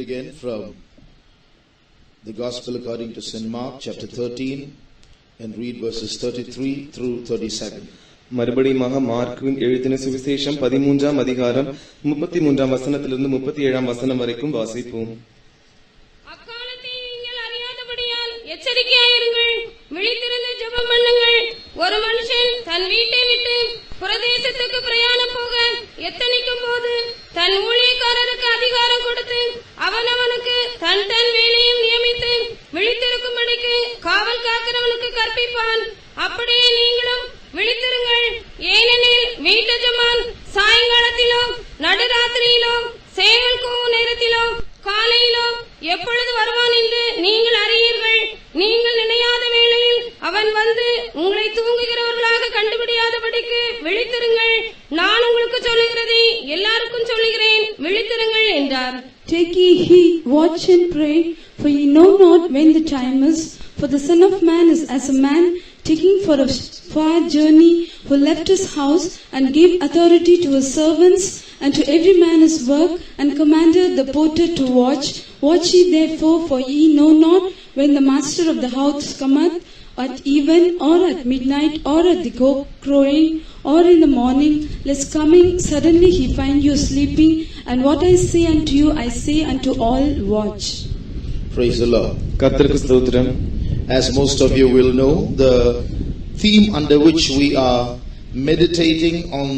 again from the Gospel according to St. Mark, chapter 13, and read verses 33 through 37. மறுபடியுமாக மார்க்கின் எழுதின சுவிசேஷம் 13ஆம் அதிகாரம் 33ஆம் வசனத்திலிருந்து 37ஆம் வசனம் வரைக்கும் வாசிப்போம். அக்காலத்தை நீங்கள் அறியாதபடியால் எச்சரிக்கையாயிருங்கள், விழித்திருந்து ஜெபம் பண்ணுங்கள். ஒரு மனுஷன் தன் வீட்டை விட்டு பிரதேசத்துக்கு பிரயாணம் போக எத்தனிக்கும் போது தன் ஊழியக்காரருக்கு அதிகாரம் கொடுத்து அவனவனுக்கு தன் வேலையும் நியமித்து விழித்திருக்கும்படிக்கு காவல் காக்கிறவனுக்கு கற்பிப்பான். அப்படியே நீங்களும் விழித்திருங்கள். ஏனெனில் வீட்டஜமான் சாயங்காலத்திலோ நடுராத்திரியிலோ சேவல் கூவும் நேரத்திலோ காலையிலோ எப்பொழுது வருவான் என்று நீங்கள் அறியீர்கள். நீங்கள் நினையாத வேளையில் அவன் வந்து உங்களை தூங்குகிறவர்களாக கண்டுபிடியாதபடிக்கு விழித்திருங்கள். நான் உங்களுக்கு சொல்லுகிறதை எல்லாருக்கும் சொல்லுகிறேன், விழித்திருங்கள் என்றார். Take ye heed, watch and pray, for ye know not when the time is. For the Son of Man is as a man taking for a far journey, who left his house and gave authority to his servants, and to every man his work, and commanded the porter to watch. Watch ye therefore, for ye know not when the master of the house cometh, at even, or at midnight, or at the cock crowing, or in the morning, lest coming suddenly he find you sleeping. And what I say unto you, I say unto all, watch. Praise the Lord. கர்த்தருக்கு ஸ்தோத்திரம். As most of you will know, the theme under which we are meditating on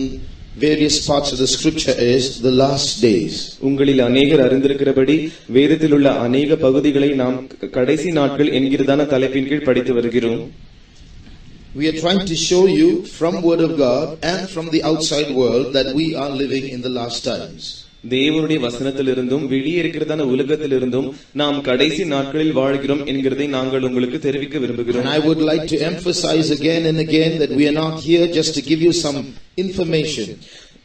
various parts of the scripture is the last days. உங்களில் அநேகர் அறிந்திருக்கிறபடி வேதத்தில் உள்ள அநேக பகுதிகளை நாம் கடைசி நாட்கள் என்கிறதான தலைப்பின் கீழ் படித்து வருகிறோம். We are trying to show you from Word of God and from the outside world that we are living in the last times. தேவனுடைய வசனத்திலிருந்தும் வெளியே இருக்கிறதான உலகத்திலிருந்தும் நாம் கடைசி நாட்களில் வாழ்கிறோம் என்கிறதை நாங்கள் உங்களுக்கு தெரிவிக்க விரும்புகிறோம். And I would like to emphasize again and again that we are not here just to give you some information.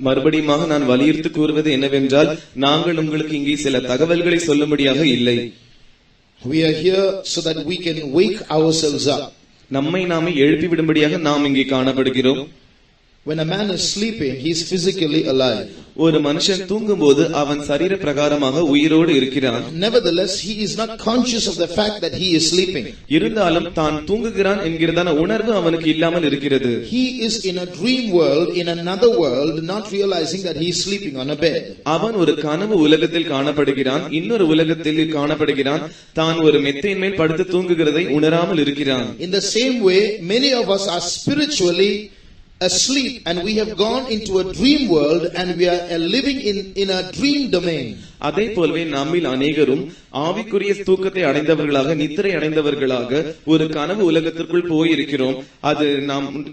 மறுபடியுமாக நான் வலியுறுத்தி கூறுவது என்னவென்றால், நாங்கள் உங்களுக்கு இங்கே சில தகவல்களை சொல்லும்படியாக இல்லை. We are here so that we can wake ourselves up. நம்மை நாமே எழுப்பி விடும்படியாக நாம் இங்கே காணப்படுகிறோம். When a man is sleeping, he is physically alive. ஒரு மனுஷன் தூங்கும்போது அவன் சரீர பிரகாரமாக உயிரோடு இருக்கிறான். Nevertheless, he is not conscious of the fact that he is sleeping. இருந்தாலும் தான் தூங்குகிறான் என்கிறதான உணர்வு அவனுக்கு இல்லாமல் இருக்கிறது. He is in a dream world, in another world, not realizing that he is sleeping on a bed. அவன் ஒரு கனவு உலகத்தில் காணப்படுகிறான், இன்னொரு உலகத்தில் காணப்படுகிறான், தான் ஒரு மெத்தையின் மேல் படுத்து தூங்குகிறதை உணராமல் இருக்கிறான். In the same way, many of us are spiritually asleep and we have gone into a dream world and we are living in a dream domain. அதே போலவே நம்மில் அநேகரும் ஆவிக்குரிய தூக்கத்தை அடைந்தவர்களாக, நித்திரை அடைந்தவர்களாக ஒரு கனவு உலகத்திற்குள் போயிருக்கிறோம். அது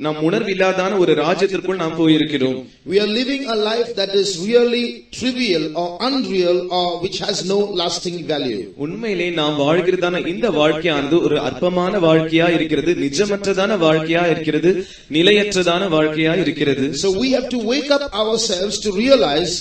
நாம் உணர்வில்லாதான ஒரு ராஜ்யத்திற்குள் நாம் போயிருக்கிறோம். We are living a life that is really trivial or unreal or which has no lasting value. உண்மையிலே நாம் வாழ்கிறதான இந்த வாழ்க்கையானது ஒரு அற்பமான வாழ்க்கையா இருக்கிறது, நிஜமற்றதான வாழ்க்கையா இருக்கிறது, நிலையற்றதான வாழ்க்கையா இருக்கிறது. So we have to wake up ourselves to realize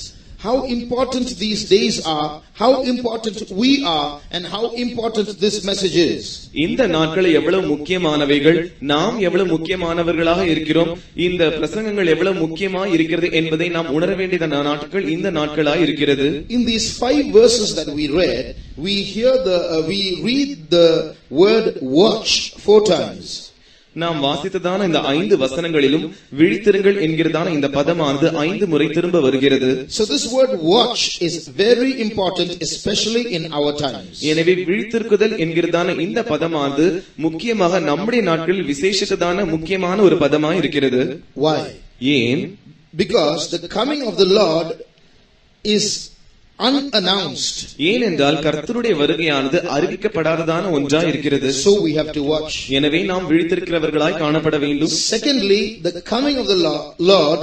how important these days are, how important we are, and how important this message is. இந்த நாட்கள் எவ்வளவு முக்கியமானவைகள், நாம் எவ்வளவு முக்கியமானவர்களாக இருக்கிறோம், இந்த பிரசங்கங்கள் எவ்வளவு முக்கியமா இருக்கிறது என்பதை நாம் உணர வேண்டிய நாட்கள் இந்த நாட்களாக இருக்கிறது. In these 5 verses that we read, we read the word watch 4 times. நாம் வாசித்ததான இந்த 5 வசனங்களிலும் விழித்திருங்கள் என்கிறதான இந்த பதமானது 5 முறை திரும்ப வருகிறது. So this word watch is very important, especially in our times. எனவே விழித்திருக்குதல் என்கிறதான இந்த பதமானது முக்கியமாக நம்முடைய நாட்களில் விசேஷித்ததான முக்கியமான ஒரு பதமாக இருக்கிறது. Why? ஏன்? Because the coming of the Lord is unannounced. ஏனென்றால் கர்த்தருடைய வருகையானது அறிவிக்கப்படாததான ஒன்றாய் இருக்கிறது. So we have to watch. எனவே நாம் விழித்திருக்கிறவர்களாய் காணப்பட வேண்டும். Secondly, the coming of the Lord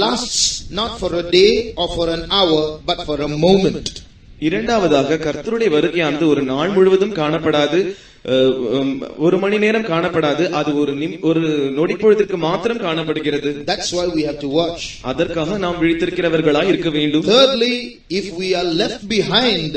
lasts not for a day or for an hour but for a moment. இரண்டாவதாக கர்த்தருடைய வருகையானது ஒரு நாள் முழுவதும் காணப்படாது, ஒரு மணி நேரம் காணப்படாது, அது ஒரு நொடிப்பொழுதிற்கு மாத்திரம் காணப்படுகிறது. That's why we have to watch. அதற்காக நாம் விழித்திருக்கிறவர்களாய் இருக்க வேண்டும். Thirdly, if we are left behind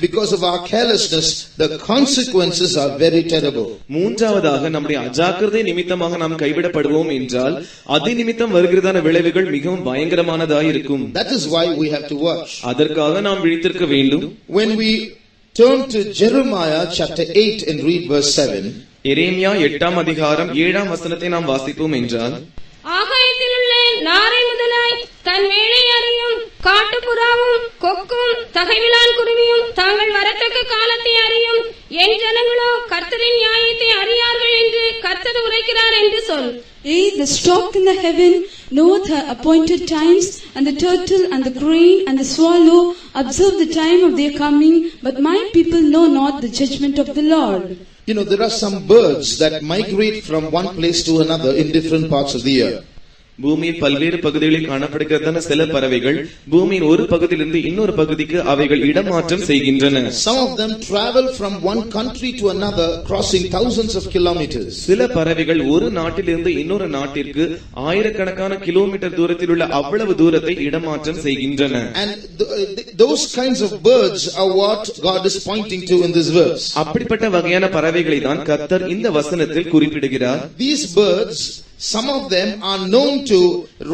because of our carelessness, the consequences are very terrible. மூன்றாவதாக நம்முடைய அஜாக்கிரதை நிமித்தமாக நாம் கைவிடப்படுவோம் என்றால் அது நிமித்தம் வருகிறதான விளைவுகள் மிகவும் பயங்கரமானதாக இருக்கும். That is why we have to watch. அதற்காக நாம் விழித்திருக்க வேண்டும். When we turn to Jeremiah chapter 8 and read verse 7, எரேமியா 8ஆம் அதிகாரம் 7ஆம் வசனத்தை நாம் வாசிப்போம் என்றால், ஆகாயத்தில் உள்ள நாரை முதலாய் தன் வேலை அறியும் காட்டுப்புறாவும் கொக்கும் தகைவிலான் குருவியும் தாங்கள் வரத்தக்க காலத்தை அறியும் என் ஜனங்களோ கர்த்தரின் நியாயத்தை அறியார்கள் என்று கர்த்தர் உரைக்கிறார் என்று சொல். Yea, the stork in the heaven knoweth her appointed times, and the turtle and the crane and the swallow observe the time of their coming, but my people know not the judgment of the Lord. you know, there are some birds that migrate from one place to another in different parts of the year. பூமியின் பல்வேறு பகுதிகளில் காணப்படுகிறதான சில பறவைகள் பூமியின் ஒரு பகுதியிலிருந்து இன்னொரு பகுதிக்கு அவைகள் இடமாற்றம் செய்கின்றன. Some of them travel from one country to another, crossing thousands of kilometers. சில பறவைகள் ஒரு நாட்டிலிருந்து இன்னொரு நாட்டிற்கு ஆயிரக்கணக்கான கிலோமீட்டர் தூரத்தில் உள்ள அவ்வளவு தூரத்தை இடமாற்றம் செய்கின்றன. And those kinds of birds are what God is pointing to in this verse. அப்படிப்பட்ட வகையான பறவைகளை தான் கர்த்தர் இந்த வசனத்தில் குறிப்பிடுகிறார். These birds, some of them are known to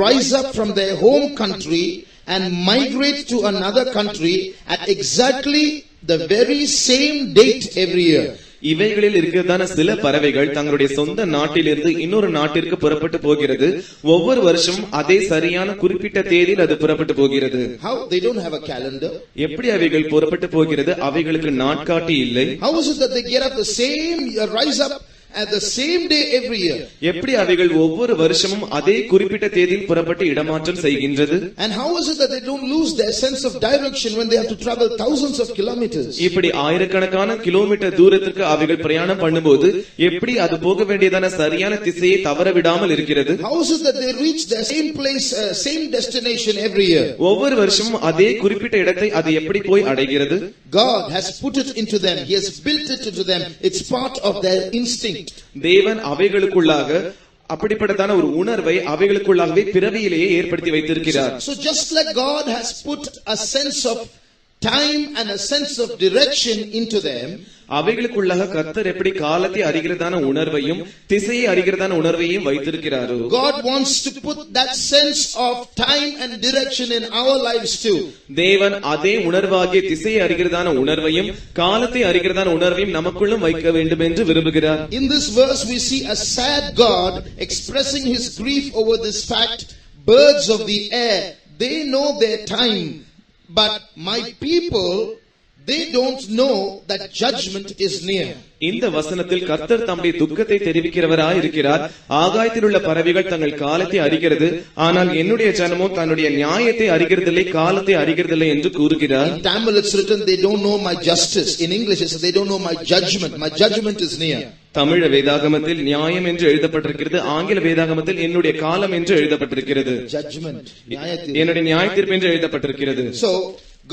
rise up from their home country and migrate to another country at exactly the very same date every year. இவைகளில் இருக்கிறதான சில பறவைகள் தங்களுடைய சொந்த நாட்டிலிருந்து இன்னொரு நாட்டிற்கு புறப்பட்டு போகிறது. ஒவ்வொரு வருஷமும் அதே சரியான குறிப்பிட்ட தேதியில் அது புறப்பட்டு போகிறது. How? They don't have a calendar. எப்படி அவைகள் புறப்பட்டு போகிறது? அவைகளுக்கு நாட்காட்டி இல்லை. How is it that they get up the same, rise up at the same day every year? எப்படி அவைகள் ஒவ்வொரு வருஷமும் அதே குறிப்பிட்ட தேதியில் புறப்பட்டு இடமாற்றம் செய்கின்றது? And how is it that they don't lose their sense of direction when they have to travel thousands of kilometers? இப்படி ஆயிரக்கணக்கான கிலோமீட்டர் தூரத்துக்கு அவைகள் பிரயாணம் பண்ணும்போது எப்படி அது போக வேண்டியதான சரியான திசையை தவற விடாமல் இருக்கிறது? How is it that they reach the same place, same destination every year? ஒவ்வொரு வருஷமும் அதே குறிப்பிட்ட இடத்தை அது எப்படி போய் அடைகிறது? God has put it into them. He has built it into them. It's part of their instinct. தேவன் அவைகளுக்குள்ளாக அப்படிப்பட்டதான ஒரு உணர்வை அவைகளுக்குள்ளாகவே பிறவியிலேயே ஏற்படுத்தி வைத்திருக்கிறார். So just like God has put a sense of time and a sense of direction into them, அவைகளுக்குள்ளாக கர்த்தர் எப்படி காலத்தை அறிகிறதான உணர்வையும் திசையை அறிகிறதான உணர்வையும் வைத்திருக்கிறாரோ, God wants to put that sense of time and direction in our lives too. தேவன் அதே உணர்வாகிய திசையை அறிகிறதான உணர்வையும் காலத்தை அறிகிறதான உணர்வையும் நமக்குள்ளும் வைக்க வேண்டும் என்று விரும்புகிறார். In this verse we see a sad God expressing his grief over this fact: birds of the air, they know their time, but my people, they don't know that judgment is near. இந்த வசனத்தில் கர்த்தர் தம்முடைய துக்கத்தை தெரிவிக்கிறவராய் இருக்கிறார். ஆகாயத்தில் உள்ள பறவைகள் தங்கள் காலத்தை அறிகிறது, ஆனால் என்னுடைய ஜனமோ தன்னுடைய நியாயத்தை அறிகிறதில்லை, காலத்தை அறிகிறதில்லை என்று கூறுகிறார். In Tamil it's written, they don't know my justice. In English it's, they don't know my judgment. My judgment is near. Tamil வேதாகமத்தில் நியாயம் என்று எழுதப்பட்டிருக்கிறது, ஆங்கில வேதாகமத்தில் என்னுடைய காலம் என்று எழுதப்பட்டிருக்கிறது. Judgment, என்னுடைய நியாயத்தீர்ப்பு என்று எழுதப்பட்டிருக்கிறது. So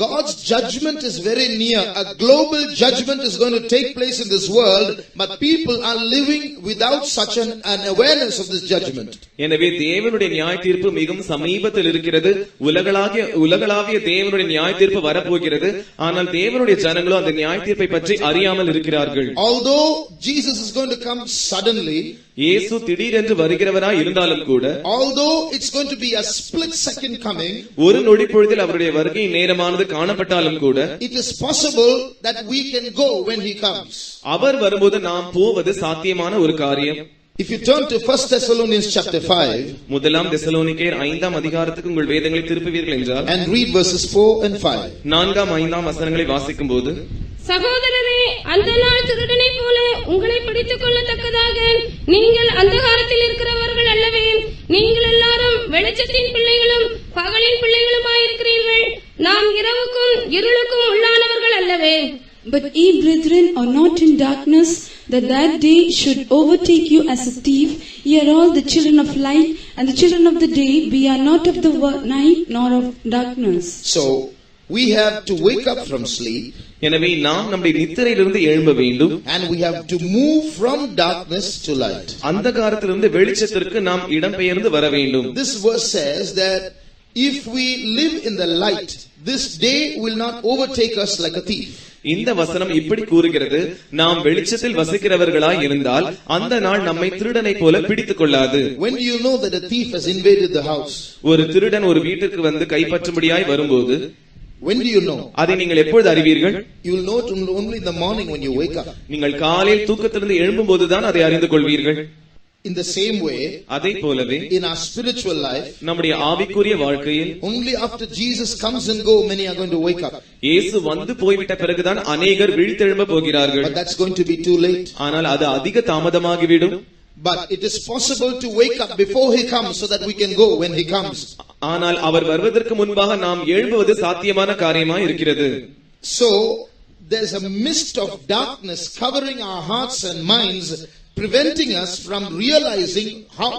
God's judgment is very near. A global judgment is going to take place in this world, but people are living without such an awareness of this judgment. எனவே தேவனுடைய நியாயத்தீர்ப்பு மிகவும் சமீபத்தில் இருக்கிறது. உலகளாவிய தேவனுடைய நியாயத்தீர்ப்பு வரப்போகிறது. ஆனால் தேவனுடைய ஜனங்களோ அந்த நியாயத்தீர்ப்பை பற்றி அறியாமல் இருக்கிறார்கள். Although Jesus is going to come suddenly, இயேசு திடீரென்று வருகிறவராய் இருந்தாலும் கூட, although it's going to be a split second coming, ஒரு நொடி பொழுதில் அவருடைய வருகை நேரமானது காணப்பட்டாலும் கூட, it is possible that we can go when he comes. அவர் வரும்போது நாம் போவது சாத்தியமான ஒரு காரியம். If you turn to 1 Thessalonians chapter 5, முதலாம் தெசலோனிக்கேயர் 5ஆம் அதிகாரத்துக்கு உங்கள் வேதங்களை திருப்புவீர்கள் என்றால், and read verses 4 and 5. 4ஆம் 5ஆம் வசனங்களை வாசிக்கும் போது, சகோதரரே, அந்த நாள் திருடனை போல உங்களை பிடித்துக் கொள்ளத்தக்கதாக நீங்கள் அந்தகாரத்தில் இருக்கிறவர்கள் அல்லவே. நீங்கள் எல்லாரும் வெளிச்சத்தின் பிள்ளைகளும் பகலின் பிள்ளைகளுமாயிருக்கிறீர்கள். நாம் இரவுக்கும் இருளுக்கும் உள்ளானவர்கள் அல்லவே. But ye, brethren, are not in darkness, that day should overtake you as a thief. Ye are all the children of light and the children of the day. We are not of the night nor of darkness. So we have to wake up from sleep, எனவே நாம் நம்முடைய நித்திரையிலிருந்து எழும்ப வேண்டும், and we have to move from darkness to light. அந்தகாரத்திலிருந்து வெளிச்சத்திற்கு நாம் இடம்பெயர்ந்து வர வேண்டும். This verse says that if we live in the light, this day will not overtake us like a thief. இந்த வசனம் இப்படி கூறுகிறது, நாம் வெளிச்சத்தில் வசிக்கிறவர்களாய் இருந்தால் அந்த நாள் நம்மை திருடனை போல பிடித்துக் கொள்ளாது. When do you know that a thief has invaded the house? ஒரு திருடன் ஒரு வீட்டிற்கு வந்து கைப்பற்றும்படியாய் வரும்போது When do you know? அதை நீங்கள் எப்பொழுது அறிவீர்கள்? You will know it only in the morning when you wake up. நீங்கள் காலையில் தூக்கத்திலிருந்து எழும்பும்போதுதான் அதை அறிந்து கொள்வீர்கள். In the same way, அதை போலவே in our spiritual life, நம்முடைய ஆவிக்குரிய வாழ்க்கையில் only after Jesus comes and go, many are going to wake up. இயேசு வந்து போய்விட்ட பிறகுதான் அநேகர் விழித்தெழும்ப போகிறார்கள். But that's going to be too late. ஆனால் அது அதிக தாமதமாகிவிடும். But it is possible to wake up before he comes so that we can go when he comes. ஆனால் அவர் வருவதற்கு முன்பாக நாம் எழும்புவது சாத்தியமான காரியமாய் இருக்கிறது. So there's a mist of darkness covering our hearts and minds, preventing us from realizing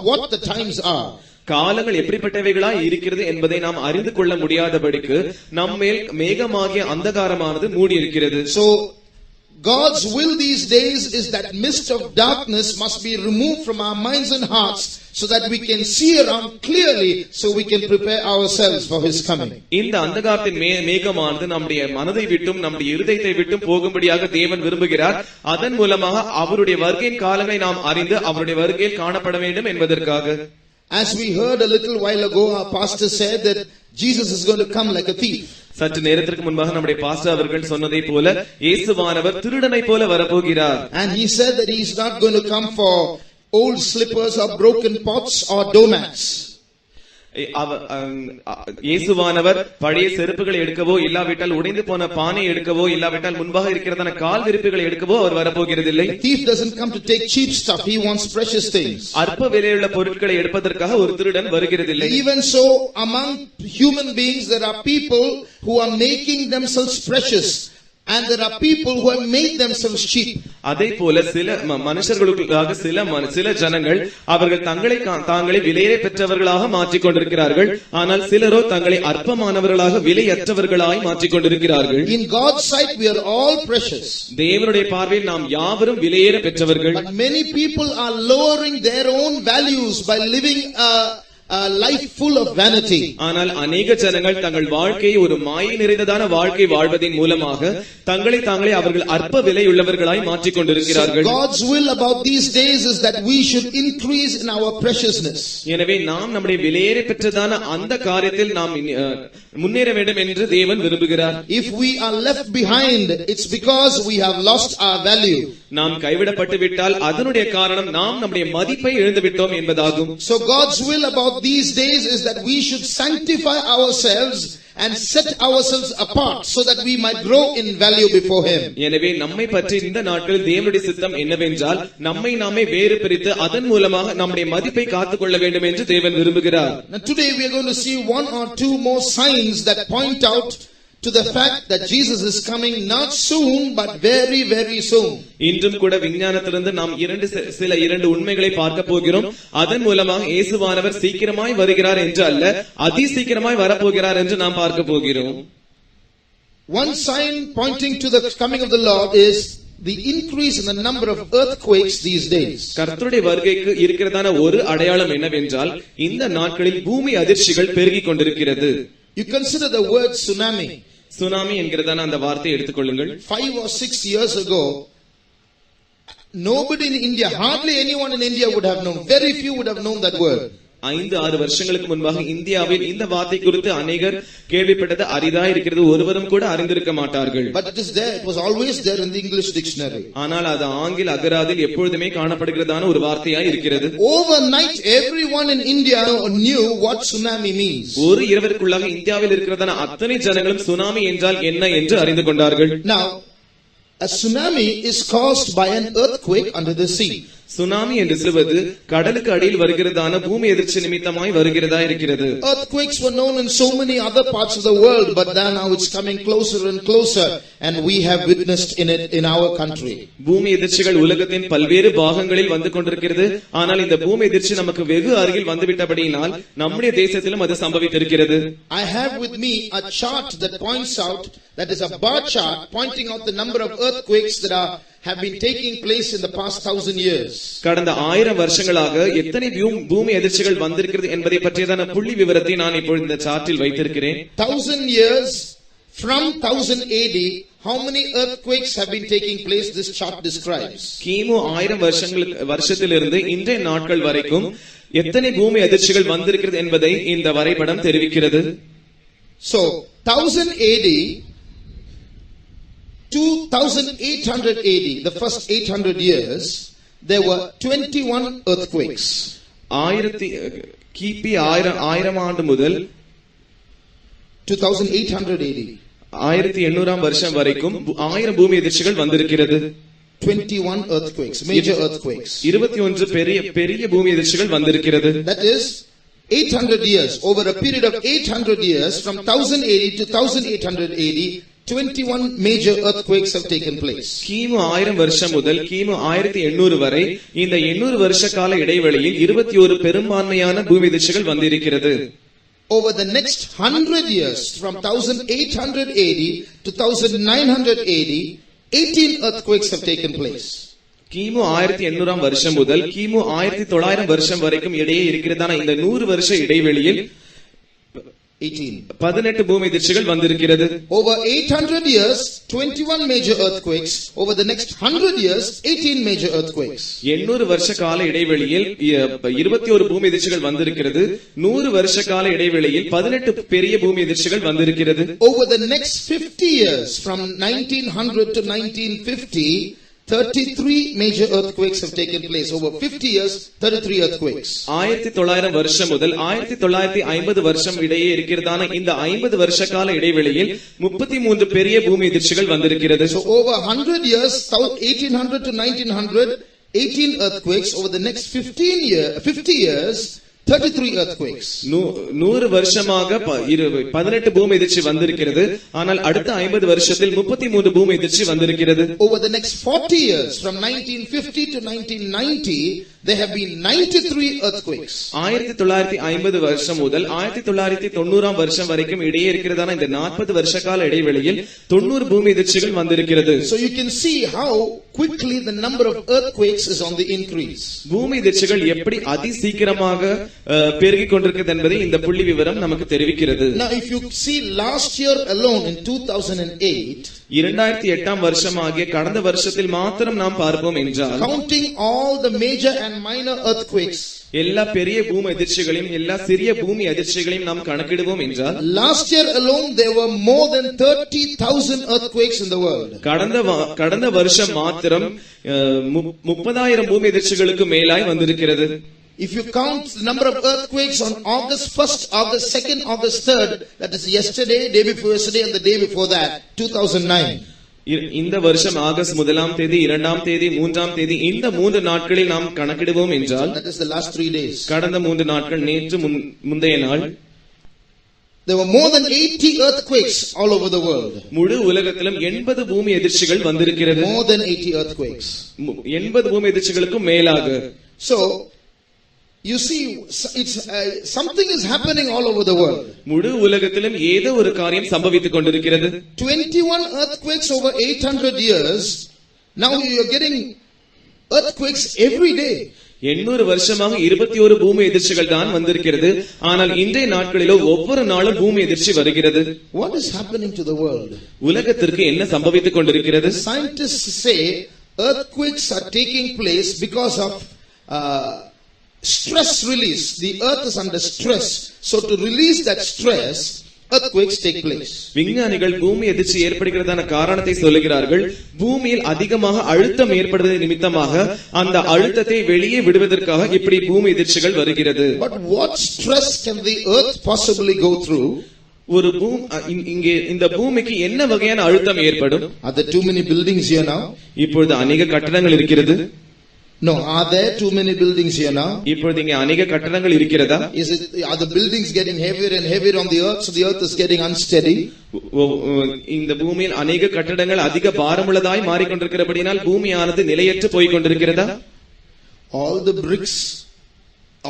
what the times are. காலங்கள் எப்படிப்பட்டவைகளாய் இருக்கிறது என்பதை நாம் அறிந்து கொள்ள முடியாதபடிக்கு நம்மேல் மேகமாகிய அந்தகாரமானது மூடி இருக்கிறது. So God's will these days is that mist of darkness must be removed from our minds and hearts so that we can see around clearly, so we can prepare ourselves for his coming. இந்த அந்தகாரத்தின் மேகமானது நம்முடைய மனதை விட்டும் நம்முடைய இருதயத்தை விட்டும் போகும்படியாக தேவன் விரும்புகிறார். அதன் மூலமாக அவருடைய வருகையின் காலங்களை நாம் அறிந்து அவருடைய வருகையில் காணப்பட வேண்டும் என்பதற்காக. As we heard a little while ago, our pastor said that Jesus is going to come like a thief. சற்று நேரத்திற்கு முன்பாக நம்முடைய பாஸ்டர் அவர்கள் சொன்னதை போல இயேசுவானவர் திருடனை போல வரப்போகிறார். And he said that he is not going to come for old slippers or broken pots or doormats. இயேசுவானவர் பழைய செருப்புகளை எடுக்கவோ இல்லாவிட்டால் உடைந்து போன பானை எடுக்கவோ இல்லாவிட்டால் முன்பாக இருக்கிறதான கால் விரிப்புகளை எடுக்கவோ அவர் வரப்போகிறதில்லை. Thief doesn't come to take cheap stuff, he wants precious things. அற்ப விலையுள்ள பொருட்களை எடுப்பதற்காக ஒரு திருடன் வருகிறதில்லை. Even so, among human beings there are people who are making themselves precious, and there are people who have made themselves cheap. அதே போல சில மனுஷர்களுக்காக சில ஜனங்கள் அவர்கள் தாங்களை விலையே பெற்றவர்களாக மாற்றிக் கொண்டிருக்கிறார்கள். ஆனால் சிலரோ தங்களை அற்பமானவர்களாக விலையற்றவர்களாய் மாற்றிக் கொண்டிருக்கிறார்கள். In God's sight we are all precious. தேவனுடைய பார்வையில் நாம் யாவரும் விலையேற பெற்றவர்கள். But many people are lowering their own values by living a life full of vanity. ஆனால் अनेक ஜனங்கள் தங்கள் வாழ்க்கையை ஒரு மாயை நிறைந்ததான வாழ்க்கை வாழ்வதின் மூலமாக தங்களை தாங்களே அவர்கள் அற்ப விலையுள்ளவர்களாய் மாற்றிக் கொண்டிருக்கிறார்கள். God's will about these days is that we should increase in our preciousness. எனவே நாம் நம்முடைய விலையேற பெற்றதான அந்த காரியத்தில் நாம் முன்னேற வேண்டும் என்று தேவன் விரும்புகிறார். If we are left behind, it's because we have lost our value. நாம் கைவிடப்பட்டு விட்டால் அதனுடைய காரணம் நாம் நம்முடைய மதிப்பை இழந்து விட்டோம் என்பதாகும். So God's will about these days is that we should sanctify ourselves and set ourselves apart so that we might grow in value before him. எனவே நம்மை பற்றி இந்த நாட்களில் தேவனுடைய சித்தம் என்னவென்றால் நம்மை நாமே வேறு பிரித்து அதன் மூலமாக நம்முடைய மதிப்பை காத்துக்கொள்ள வேண்டும் என்று தேவன் விரும்புகிறார். Now today we are going to see one or two more signs that point out to the fact that Jesus is coming not soon but very very soon. இன்றும் கூட விஞ்ஞானத்திலிருந்து நாம் இரண்டு உண்மைகளை பார்க்க போகிறோம். அதன் மூலமாக இயேசுவானவர் சீக்கிரமாய் வருகிறார் என்று அல்ல, அதி சீக்கிரமாய் வரப்போகிறார் என்று நாம் பார்க்க போகிறோம். One sign pointing to the coming of the Lord is the increase in the number of earthquakes these days. கர்த்தருடைய வருகைக்கு இருக்கிறதான ஒரு அடையாளம் என்னவென்றால் இந்த நாட்களில் பூமி அதிர்ச்சிகள் பெருகிக் கொண்டிருக்கிறது. You consider the word tsunami. Tsunami என்கிறதான அந்த வார்த்தையை எடுத்துக்கொள்ளுங்கள். 5 or 6 years ago, nobody in India, hardly anyone in India would have known, very few would have known that word. 5-6 வருஷங்களுக்கு முன்பாக இந்தியாவில் இந்த வார்த்தை குறித்து அநேகர் கேள்விப்பட்டது அரிதா இருக்கிறது, ஒருவரும் கூட அறிந்திருக்க மாட்டார்கள். But it is there, it was always there in the English dictionary. ஆனால் அது ஆங்கில அகராதியில் எப்பொழுதுமே காணப்படுகிறதான ஒரு வார்த்தையாய் இருக்கிறது. Overnight everyone in India knew what tsunami means. ஒரு இரவிற்குள்ளாக இந்தியாவில் இருக்கிறதான அத்தனை ஜனங்களும் சுனாமி என்றால் என்ன என்று அறிந்து கொண்டார்கள். Now a tsunami is caused by an earthquake under the sea. Tsunami என்று சொல்வது கடலுக்கு அடியில் வருகிறதான பூமி எதிர்ச்சி நிமித்தமாய் வருகிறதா இருக்கிறது. Earthquakes were known in so many other parts of the world, but now it's coming closer and closer, and we have witnessed in it in our country. பூமி எதிர்ச்சிகள் உலகத்தின் பல்வேறு பாகங்களில் வந்து கொண்டிருக்கிறது. ஆனால் இந்த பூமி எதிர்ச்சி நமக்கு வெகு அருகில் வந்துவிட்டபடியினால் நம்முடைய தேசத்திலும் அது சம்பவித்திருக்கிறது. I have with me a chart that points out, that is a bar chart pointing out the number of earthquakes that have been taking place in the past 1000 years. கடந்த 1000 வருஷங்களாக எத்தனை பூமி எதிர்ச்சிகள் வந்திருக்கிறது என்பதை பற்றியதான புள்ளி விவரத்தை நான் இப்பொழுது இந்த சார்ட்டில் வைத்திருக்கிறேன். 1000 years from 1000 AD how many earthquakes have been taking place this chart describes. கிமு 1000 வருஷத்திலிருந்து இன்றைய நாட்கள் வரைக்கும் எத்தனை பூமி அதிர்ச்சிகள் வந்திருக்கிறது என்பதை இந்த வரைபடம் தெரிவிக்கிறது. So 1000 AD to 1800 AD, the first 800 years, there were 21 earthquakes. கிபி 1000 ஆண்டு முதல் 2800 AD, 1800 வருஷம் வரைக்கும் 1000 பூமி அதிர்ச்சிகள் வந்திருக்கிறது. 21 earthquakes, major earthquakes. 21 பெரிய பூமி அதிர்ச்சிகள் வந்திருக்கிறது. That is 800 years, over a period of 800 years, from 1000 AD to 1800 AD, 21 major earthquakes have taken place. கிமு 1000 வருஷம் முதல் கிமு 1800 வரை இந்த 800 வருஷ கால இடைவெளியில் 21 பெரும்பான்மையான பூமி அதிர்ச்சிகள் வந்திருக்கிறது. Over the next 100 years, from 1800 AD to 1900 AD, 18 earthquakes have taken place. கிமு 1800 வருஷம் முதல் கிமு 1900 வருஷம் வரைக்கும் இடையே இருக்கிறதான இந்த 100 வருஷ இடைவெளியில் 18 பூமி அதிர்ச்சிகள் வந்திருக்கிறது. Over 800 years, 21 major earthquakes. Over the next 100 years, 18 major earthquakes. 800 வருஷ கால இடைவெளியில் 21 பூமி அதிர்ச்சிகள் வந்திருக்கிறது. 100 வருஷ கால இடைவெளியில் 18 பெரிய பூமி அதிர்ச்சிகள் வந்திருக்கிறது. Over the next 50 years, from 1900 to 1950, 33 major earthquakes have taken place. Over 50 years, 33 earthquakes. 1900 வருஷம் முதல் 1950 வருஷம் இடையே இருக்கிறதான இந்த 50 வருஷ கால இடைவெளியில் 33 பெரிய பூமி அதிர்ச்சிகள் வந்திருக்கிறது. So over 100 years, 1800 to 1900, 18 earthquakes. Over the next 50 years, 33 earthquakes. 100 வருஷமாக 18 பூமி அதிர்ச்சி வந்திருக்கிறது. ஆனால் அடுத்த 50 வருஷத்தில் 33 பூமி அதிர்ச்சி வந்திருக்கிறது. Over the next 40 years, from 1950 to 1990, there have been 93 earthquakes. 1950 வருஷம் முதல் 1990 வருஷம் வரைக்கும் இடையே இருக்கிறதான இந்த 40 வருஷ கால இடைவெளியில் 90 பூமி அதிர்ச்சிகள் வந்திருக்கிறது. So you can see how quickly the number of earthquakes is on the increase. பூமி அதிர்ச்சிகள் எப்படி அதி சீக்கிரமாக பெருகிக் கொண்டிருக்கிறது என்பதை இந்த புள்ளி விவரம் நமக்கு தெரிவிக்கிறது. Now if you see last year alone in 2008, 2008 வருஷமாகிய கடந்த வருஷத்தில் மாத்திரம் நாம் பார்ப்போம் என்றால், counting all the major and minor earthquakes, எல்லா பெரிய பூமி அதிர்ச்சிகளையும் எல்லா சிறிய பூமி அதிர்ச்சிகளையும் நாம் கணக்கிடுவோம் என்றால், last year alone there were more than 30,000 earthquakes in the world. கடந்த வருஷம் மாத்திரம் 30,000 பூமி அதிர்ச்சிகளுக்கு மேலாய் வந்திருக்கிறது. If you count the number of earthquakes on August 1st, August 2nd, August 3rd, that is yesterday, day before yesterday and the day before that, 2009. இந்த வருஷம் August 1ஆம் தேதி 2ஆம் தேதி 3ஆம் தேதி இந்த 3 நாட்களில் நாம் கணக்கிடுவோம் என்றால், that is the last 3 days, கடந்த 3 நாட்கள் நேற்று முந்தைய நாள் there were more than 80 earthquakes all over the world. முழு உலகத்திலும் 80 பூமி அதிர்ச்சிகள் வந்திருக்கிறது. More than 80 earthquakes. 80 பூமி அதிர்ச்சிகளுக்கு மேலாக. So you see, it's something is happening all over the world. முழு உலகத்திலும் ஏதோ ஒரு காரியம் சம்பவித்துக் கொண்டிருக்கிறது. 21 earthquakes over 800 years. Now you are getting earthquakes every day. 800 வருஷமாக 21 பூமி அதிர்ச்சிகள் தான் வந்திருக்கிறது. ஆனால் இன்றைய நாட்களிலோ ஒவ்வொரு நாளும் பூமி அதிர்ச்சி வருகிறது. What is happening to the world? உலகத்திற்கு என்ன சம்பவித்துக் கொண்டிருக்கிறது? Scientists say earthquakes are taking place because of stress release. The earth is under stress. So to release that stress, earthquakes take place. விஞ்ஞானிகள் பூமி அதிர்ச்சி ஏற்படுகிறதான காரணத்தை சொல்லுகிறார்கள். பூமியில் அதிகமாக அழுத்தம் ஏற்படுவது நிமித்தமாக அந்த அழுத்தத்தை வெளியே விடுவதற்காக இப்படி பூமி அதிர்ச்சிகள் வருகிறது. But what stress can the earth possibly go through? ஒரு இங்கே இந்த பூமிக்கு என்ன வகையான அழுத்தம் ஏற்படும்? Are there too many buildings here now? இப்பொழுது அநேக கட்டடங்கள் இருக்கிறது. No, are there too many buildings here now? இப்பொழுது இங்கே அநேக கட்டடங்கள் இருக்கிறதா? Are the buildings getting heavier and heavier on the earth, so the earth is getting unsteady? இந்த பூமியில் அநேக கட்டடங்கள் அதிக பாரமுள்ளதாய் மாறிக்கொண்டிருக்கிறபடியால் பூமியானது நிலையற்று போய் கொண்டிருக்கிறதா? All the bricks,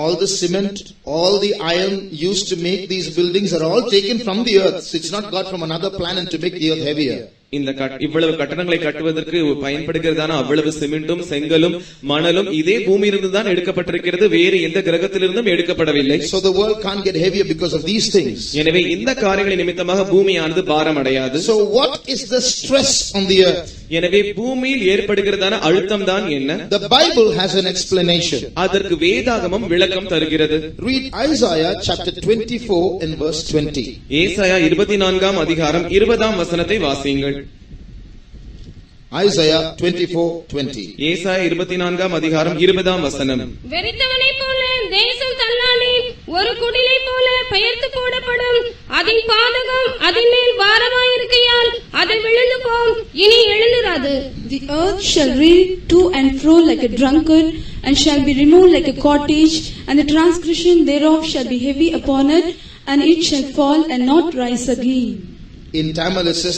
all the cement, all the iron used to make these buildings are all taken from the earth. So it's not got from another planet to make the earth heavier. இந்த இவ்வளவு கட்டடங்களை கட்டுவதற்கு பயன்படுகிறதான அவ்வளவு சிமெண்டும் செங்கலும் மணலும் இதே பூமியிலிருந்து தான் எடுக்கப்பட்டிருக்கிறது, வேறு எந்த கிரகத்திலிருந்தும் எடுக்கப்படவில்லை. So the world can't get heavier because of these things. எனவே இந்த காரியங்களின் நிமித்தமாக பூமியானது பாரம் அடையாது. So what is the stress on the earth? எனவே பூமியில் ஏற்படுகிறதான அழுத்தம் தான் என்ன? The Bible has an explanation. அதற்கு வேதாகமம் விளக்கம் தருகிறது. Read Isaiah chapter 24 and verse 20. ஏசாயா 24ஆம் அதிகாரம் 20ஆம் வசனத்தை வாசியுங்கள். Isaiah 24:20. ஏசாயா 24ஆம் அதிகாரம் 20ஆம் வசனம். வெறித்தவனைப் போல தேசம் தள்ளாடி ஒரு குடிலை போல பெயர்த்து போடப்படும், அதன் பாதகம் அதன் மேல் பாரமாயிருக்கையால் அது விழுந்து போம், இனி எழுந்திராது. The earth shall reel to and fro like a drunkard, and shall be removed like a cottage, and the transgression thereof shall be heavy upon it, and it shall fall and not rise again. In Tamil it says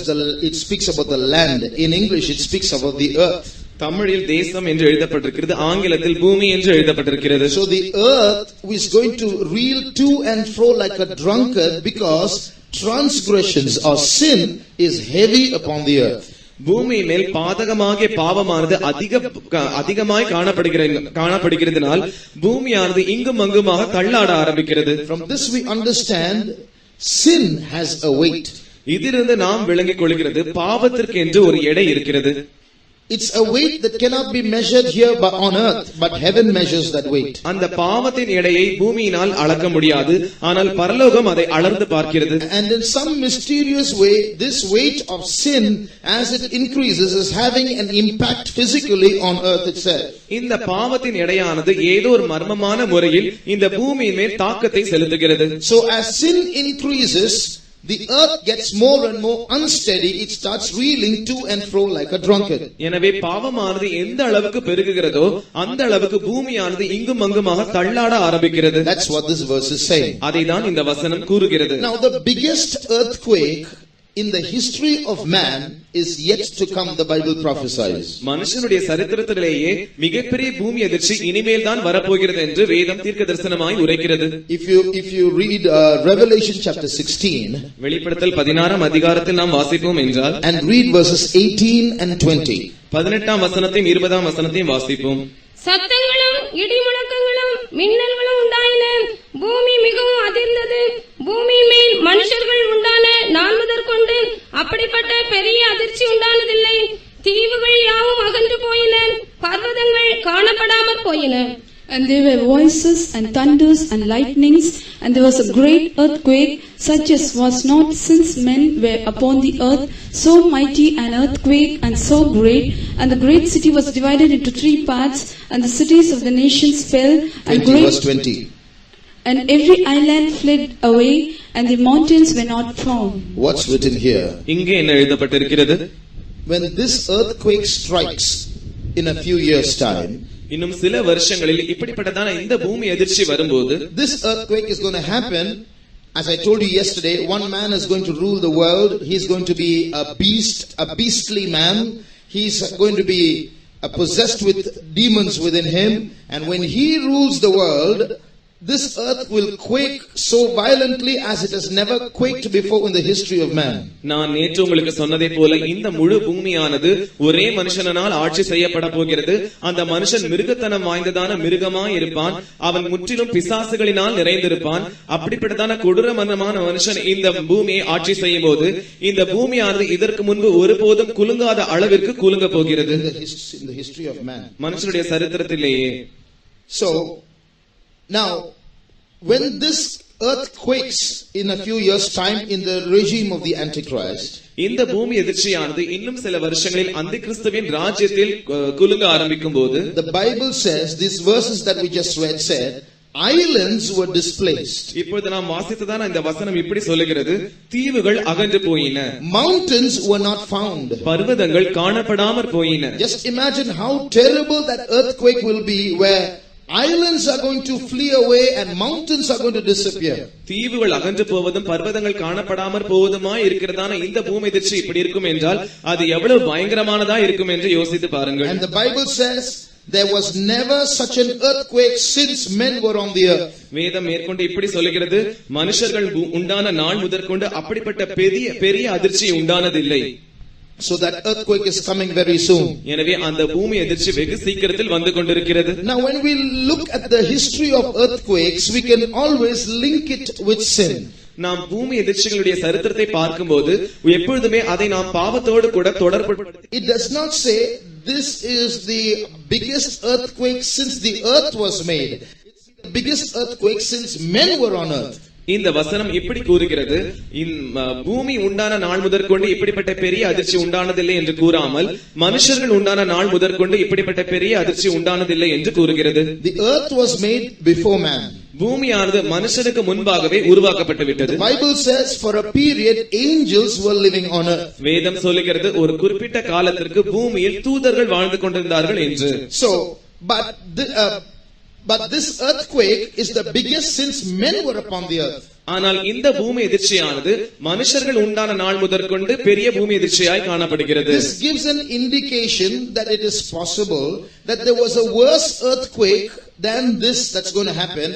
it speaks about the land. In English it speaks about the earth. தமிழில் தேசம் என்று எழுதப்பட்டிருக்கிறது, ஆங்கிலத்தில் பூமி என்று எழுதப்பட்டிருக்கிறது. So the earth is going to reel to and fro like a drunkard because transgressions or sin is heavy upon the earth. பூமி மேல் பாதகமாகிய பாவமானது அதிகமாய் காணப்படுகிறதுனால் பூமியானது இங்கும் அங்குமாக தள்ளாட ஆரம்பிக்கிறது. From this we understand sin has a weight. இதிலிருந்து நாம் விளங்கிக் கொள்கிறது பாவத்திற்கு என்று ஒரு எடை இருக்கிறது. It's a weight that cannot be measured here on earth, but heaven measures that weight. அந்த பாவத்தின் எடையை பூமியினால் அளக்க முடியாது, ஆனால் பரலோகம் அதை அளந்து பார்க்கிறது. And in some mysterious way, this weight of sin, as it increases, is having an impact physically on earth itself. இந்த பாவத்தின் எடையானது ஏதோ ஒரு மர்மமான முறையில் இந்த பூமியின் மேல் தாக்கத்தை செலுத்துகிறது. So as sin increases, the earth gets more and more unsteady. It starts reeling to and fro like a drunkard. எனவே பாவமானது எந்த அளவுக்கு பெருகுகிறதோ அந்த அளவுக்கு பூமியானது இங்கும் அங்குமாக தள்ளாட ஆரம்பிக்கிறது. That's what this verse is saying. அதைதான் இந்த வசனம் கூறுகிறது. Now the biggest earthquake in the history of man is yet to come, the Bible prophesies. மனுஷனுடைய சரித்திரத்திலேயே மிகப்பெரிய பூமி அதிர்ச்சி இனிமேல் தான் வரப்போகிறது என்று வேதம் தீர்க்கதரிசனமாய் உரைக்கிறது. If you read Revelation chapter 16, வெளிப்படுத்தல் 16ஆம் அதிகாரத்தில் நாம் வாசிப்போம் என்றால், and read verses 18 and 20. 18ஆம் வசனத்தையும் 20ஆம் வசனத்தையும் வாசிப்போம். சத்தங்களும் இடி முழக்கங்களும் மின்னல்களும் உண்டாயின, பூமி மிகவும் அதிர்ந்தது. பூமியின் மேல் மனுஷர்கள் உண்டான நாள் முதற்கொண்டு அப்படிப்பட்ட பெரிய அதிர்ச்சி உண்டானதில்லை. தீவுகள் யாவும் அகன்று போயின, பர்வதங்கள் காணப்படாமற் போயின. And there were voices and thunders and lightnings, and there was a great earthquake, such as was not since men were upon the earth, so mighty an earthquake and so great. And the great city was divided into 3 parts, and the cities of the nations fell, verse 20. And every island fled away, and the mountains were not found. What's written here? இங்கே என்ன எழுதப்பட்டிருக்கிறது? When this earthquake strikes in a few years' time, இன்னும் சில வருஷங்களில் இப்படிப்பட்டதான இந்த பூமி அதிர்ச்சி வரும்போது, this earthquake is going to happen. As I told you yesterday, one man is going to rule the world. He's going to be a beastly man. He's going to be possessed with demons within him. And when he rules the world, this earth will quake so violently as it has never quaked before in the history of man. நான் நேற்று உங்களுக்கு சொன்னதை போல இந்த முழு பூமியானது ஒரே மனுஷனால் ஆட்சி செய்யப்பட போகிறது. அந்த மனுஷன் மிருகத்தனம் வாய்ந்ததான மிருகமாய் இருப்பான். அவன் முற்றிலும் பிசாசுகளினால் நிறைந்திருப்பான். அப்படிப்பட்டதான கொடூரமான மனுஷன் இந்த பூமியை ஆட்சி செய்யும் போது இந்த பூமியானது இதற்கு முன்பு ஒருபோதும் குலுங்காத அளவிற்கு குலுங்க போகிறது. In the history of man. மனுஷனுடைய சரித்திரத்திலேயே. So now, when this earth quakes in a few years' time in the regime of the Antichrist, இந்த பூமி எதிர்ச்சியானது இன்னும் சில வருஷங்களில் அந்தி கிறிஸ்துவின் ராஜ்யத்தில் குலுங்க ஆரம்பிக்கும் போது, the Bible says, these verses that we just read said, islands were displaced. இப்பொழுது நாம் வாசித்ததான இந்த வசனம் இப்படி சொல்லுகிறது, தீவுகள் அகன்று போயின, mountains were not found. பர்வதங்கள் காணப்படாமற் போயின. Just imagine how terrible that earthquake will be, where islands are going to flee away and mountains are going to disappear. தீவுகள் அகன்று போவதும் பர்வதங்கள் காணப்படாமற் போவதுமாய் இருக்கிறதான இந்த பூமி எதிர்ச்சி இப்படி இருக்கும் என்றால் அது எவ்வளவு பயங்கரமானதா இருக்கும் என்று யோசித்து பாருங்கள். And the Bible says there was never such an earthquake since men were on the earth. வேதம் மேற்கொண்டு இப்படி சொல்லுகிறது, மனுஷர்கள் உண்டான நாள் முதற்கொண்டு அப்படிப்பட்ட பெரிய அதிர்ச்சி உண்டானதில்லை. So that earthquake is coming very soon. எனவே அந்த பூமி எதிர்ச்சி வெகு சீக்கிரத்தில் வந்து கொண்டிருக்கிறது. Now when we look at the history of earthquakes, we can always link it with sin. நாம் பூமி எதிர்ச்சிகளுடைய சரித்திரத்தை பார்க்கும்போது எப்பொழுதுமே அதை நாம் பாவத்தோடு கூட தொடர்புபடுத்தி, It does not say this is the biggest earthquake since the earth was made. It's the biggest earthquake since men were on earth. இந்த வசனம் இப்படி கூறுகிறது, பூமி உண்டான நாள் முதற்கொண்டு இப்படிப்பட்ட பெரிய அதிர்ச்சி உண்டானதில்லை என்று கூறாமல், மனுஷர்கள் உண்டான நாள் முதற்கொண்டு இப்படிப்பட்ட பெரிய அதிர்ச்சி உண்டானதில்லை என்று கூறுகிறது. The earth was made before man. பூமியானது மனுஷனுக்கு முன்பாகவே உருவாக்கப்பட்டு விட்டது. The Bible says for a period angels were living on earth. வேதம் சொல்லுகிறது ஒரு குறிப்பிட்ட காலத்திற்கு பூமியில் தூதர்கள் வாழ்ந்து கொண்டிருந்தார்கள் என்று. So but this earthquake is the biggest since men were upon the earth. ஆனால் இந்த பூமி எதிர்ச்சியானது மனுஷர்கள் உண்டான நாள் முதற்கொண்டு பெரிய பூமி எதிர்ச்சியாய் காணப்படுகிறது. This gives an indication that it is possible that there was a worse earthquake than this that's going to happen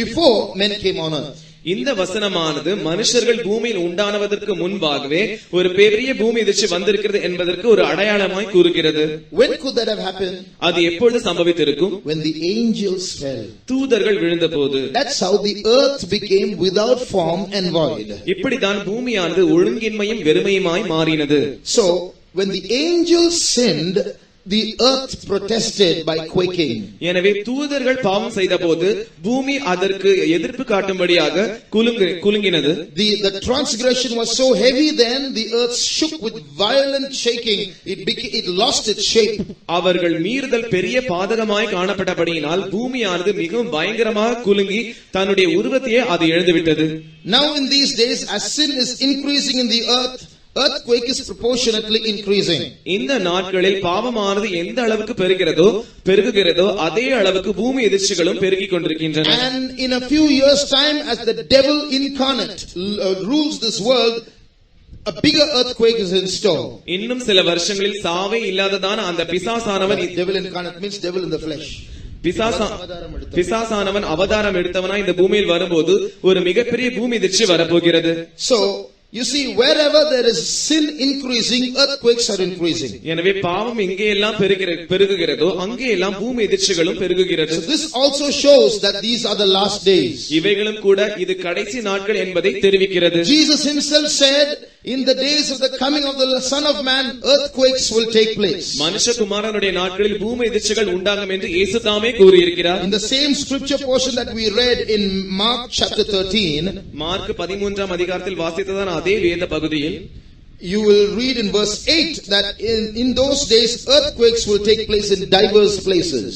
before men came on earth. இந்த வசனமானது மனுஷர்கள் பூமியில் உண்டானதற்கு முன்பாகவே ஒரு பெரிய பூமி எதிர்ச்சி வந்திருக்கிறது என்பதற்கு ஒரு அடையாளமாய் கூறுகிறது. When could that have happened? அது எப்பொழுது சம்பவித்திருக்கும்? When the angels fell. தூதர்கள் விழுந்தபோது. That's how the earth became without form and void. இப்படிதான் பூமியானது ஒழுங்கின்மையும் வெறுமையுமாய் மாறினது. So when the angels sinned, the earth protested by quaking. எனவே தூதர்கள் பாவம் செய்தபோது பூமி அதற்கு எதிர்ப்பு காட்டும்படியாக குலுங்கினது. The transgression was so heavy then the earth shook with violent shaking. It lost its shape. அவர்கள் மீறுதல் பெரிய பாதகமாய் காணப்பட்டபடியினால் பூமியானது மிகவும் பயங்கரமாக குலுங்கி தன்னுடைய உருவத்தையே அது இழந்துவிட்டது. Now in these days as sin is increasing in the earthquake is proportionately increasing. இந்த நாட்களில் பாவமானது எந்த அளவுக்கு பெருகுகிறதோ அதே அளவுக்கு பூமி எதிர்ச்சிகளும் பெருகிக் கொண்டிருக்கின்றன. And in a few years time as the devil incarnate rules this world, a bigger earthquake is in store. இன்னும் சில வருஷங்களில் சாவே இல்லாததான அந்த பிசாசானவன், devil incarnate means devil in the flesh. பிசாசானவன் அவதாரம் எடுத்தவனாய் இந்த பூமியில் வரும்போது ஒரு மிகப்பெரிய பூமி எதிர்ச்சி வரப்போகிறது. So you see, wherever there is sin increasing, earthquakes are increasing. எனவே பாவம் எங்கே எல்லாம் பெருகுகிறதோ அங்கே எல்லாம் பூமி எதிர்ச்சிகளும் பெருகுகிறது. So this also shows that these are the last days. இவைகளும் கூட இது கடைசி நாட்கள் என்பதை தெரிவிக்கிறது. Jesus himself said, in the days of the coming of the Son of Man, earthquakes will take place. மனுஷகுமாரனுடைய நாட்களில் பூமி எதிர்ச்சிகள் உண்டாகும் என்று இயேசு தாமே கூறியிருக்கிறார். In the same scripture portion that we read in Mark chapter 13, mark 13ஆம் அதிகாரத்தில் வாசித்ததான அதே வேத பகுதியில் you will read in verse 8 that in those days earthquakes will take place in diverse places.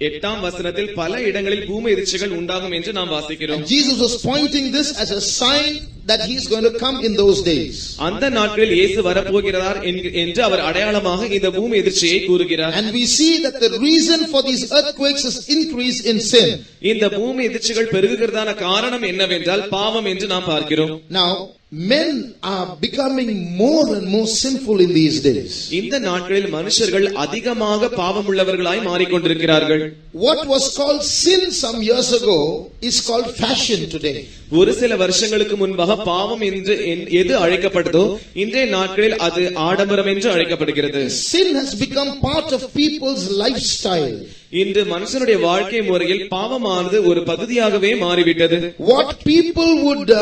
8ஆம் வசனத்தில் பல இடங்களில் பூமி எதிர்ச்சிகள் உண்டாகும் என்று நாம் வாசிக்கிறோம். And Jesus was pointing this as a sign that he is going to come in those days. அந்த நாட்களில் இயேசு வரப்போகிறார் என்று அவர் அடையாளமாக இந்த பூமி எதிர்ச்சியை கூறுகிறார். And we see that the reason for these earthquakes is increase in sin. இந்த பூமி எதிர்ச்சிகள் பெருகுகிறதான காரணம் என்னவென்றால் பாவம் என்று நாம் பார்க்கிறோம். Now men are becoming more and more sinful in these days. இந்த நாட்களில் மனுஷர்கள் அதிகமாக பாவம் உள்ளவர்களாய் மாறிக்கொண்டிருக்கிறார்கள். What was called sin some years ago is called fashion today. ஒரு சில வருஷங்களுக்கு முன்பாக பாவம் என்று எது அழைக்கப்பட்டதோ இன்றைய நாட்களில் அது ஆடம்பரம் என்று அழைக்கப்படுகிறது. Sin has become part of people's lifestyle. இன்று மனுஷனுடைய வாழ்க்கை முறையில் பாவமானது ஒரு பகுதியாகவே மாறிவிட்டது. What people would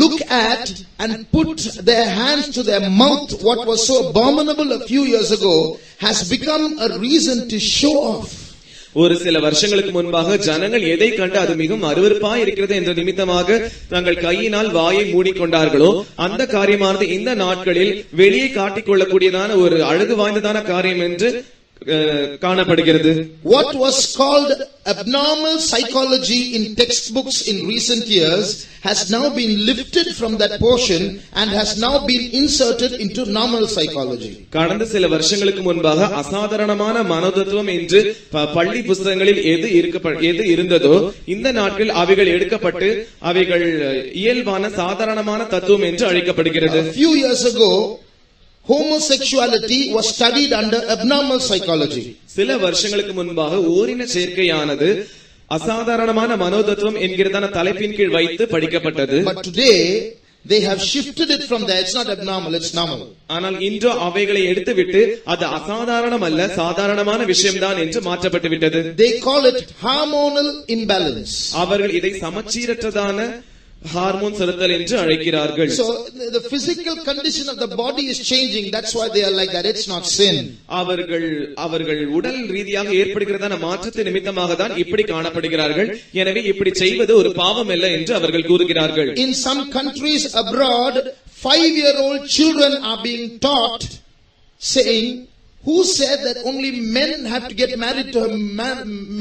look at and put their hands to their mouth, what was so abominable a few years ago, has become a reason to show off. ஒரு சில வருஷங்களுக்கு முன்பாக ஜனங்கள் எதை கண்டு அது மிகவும் அருவருப்பாய் இருக்கிறது என்ற நிமித்தமாக தங்கள் கையினால் வாயை மூடிக்கொண்டார்களோ அந்த காரியமானது இந்த நாட்களில் வெளியே காட்டிக்கொள்ளக்கூடியதான ஒரு அழகு வாய்ந்ததான காரியம் என்று காணப்படுகிறது. What was called abnormal psychology in textbooks in recent years has now been lifted from that portion and has now been inserted into normal psychology. கடந்த சில வருஷங்களுக்கு முன்பாக அசாதாரணமான மனோதத்துவம் என்று பள்ளி புத்தகங்களில் எது இருந்ததோ இந்த நாட்களில் அவைகள் எடுக்கப்பட்டு அவைகள் இயல்பான சாதாரணமான தத்துவம் என்று அழைக்கப்படுகிறது. A few years ago homosexuality was studied under abnormal psychology. சில வருஷங்களுக்கு முன்பாக ஓரின சேர்க்கையானது அசாதாரணமான மனோதத்துவம் என்கிறதான தலைப்பின் கீழ் வைத்து படிக்கப்பட்டது. But today they have shifted it from there. It's not abnormal, it's normal. ஆனால் இன்றோ அவைகளை எடுத்துவிட்டு அது அசாதாரணம் அல்ல, சாதாரணமான விஷயம்தான் என்று மாற்றப்பட்டு விட்டது. They call it hormonal imbalance. அவர்கள் இதை சமச்சீரற்றதான ஹார்மோன் செலுத்தல் என்று அழைக்கிறார்கள். So the physical condition of the body is changing. That's why they are like that. It's not sin. அவர்கள் உடல் ரீதியாக ஏற்படுகிறதான மாற்றத்தை நிமித்தமாக தான் இப்படி காணப்படுகிறார்கள். எனவே இப்படி செய்வது ஒரு பாவம் அல்ல என்று அவர்கள் கூறுகிறார்கள். In some countries abroad, 5-year-old children are being taught saying, who said that only men have to get married to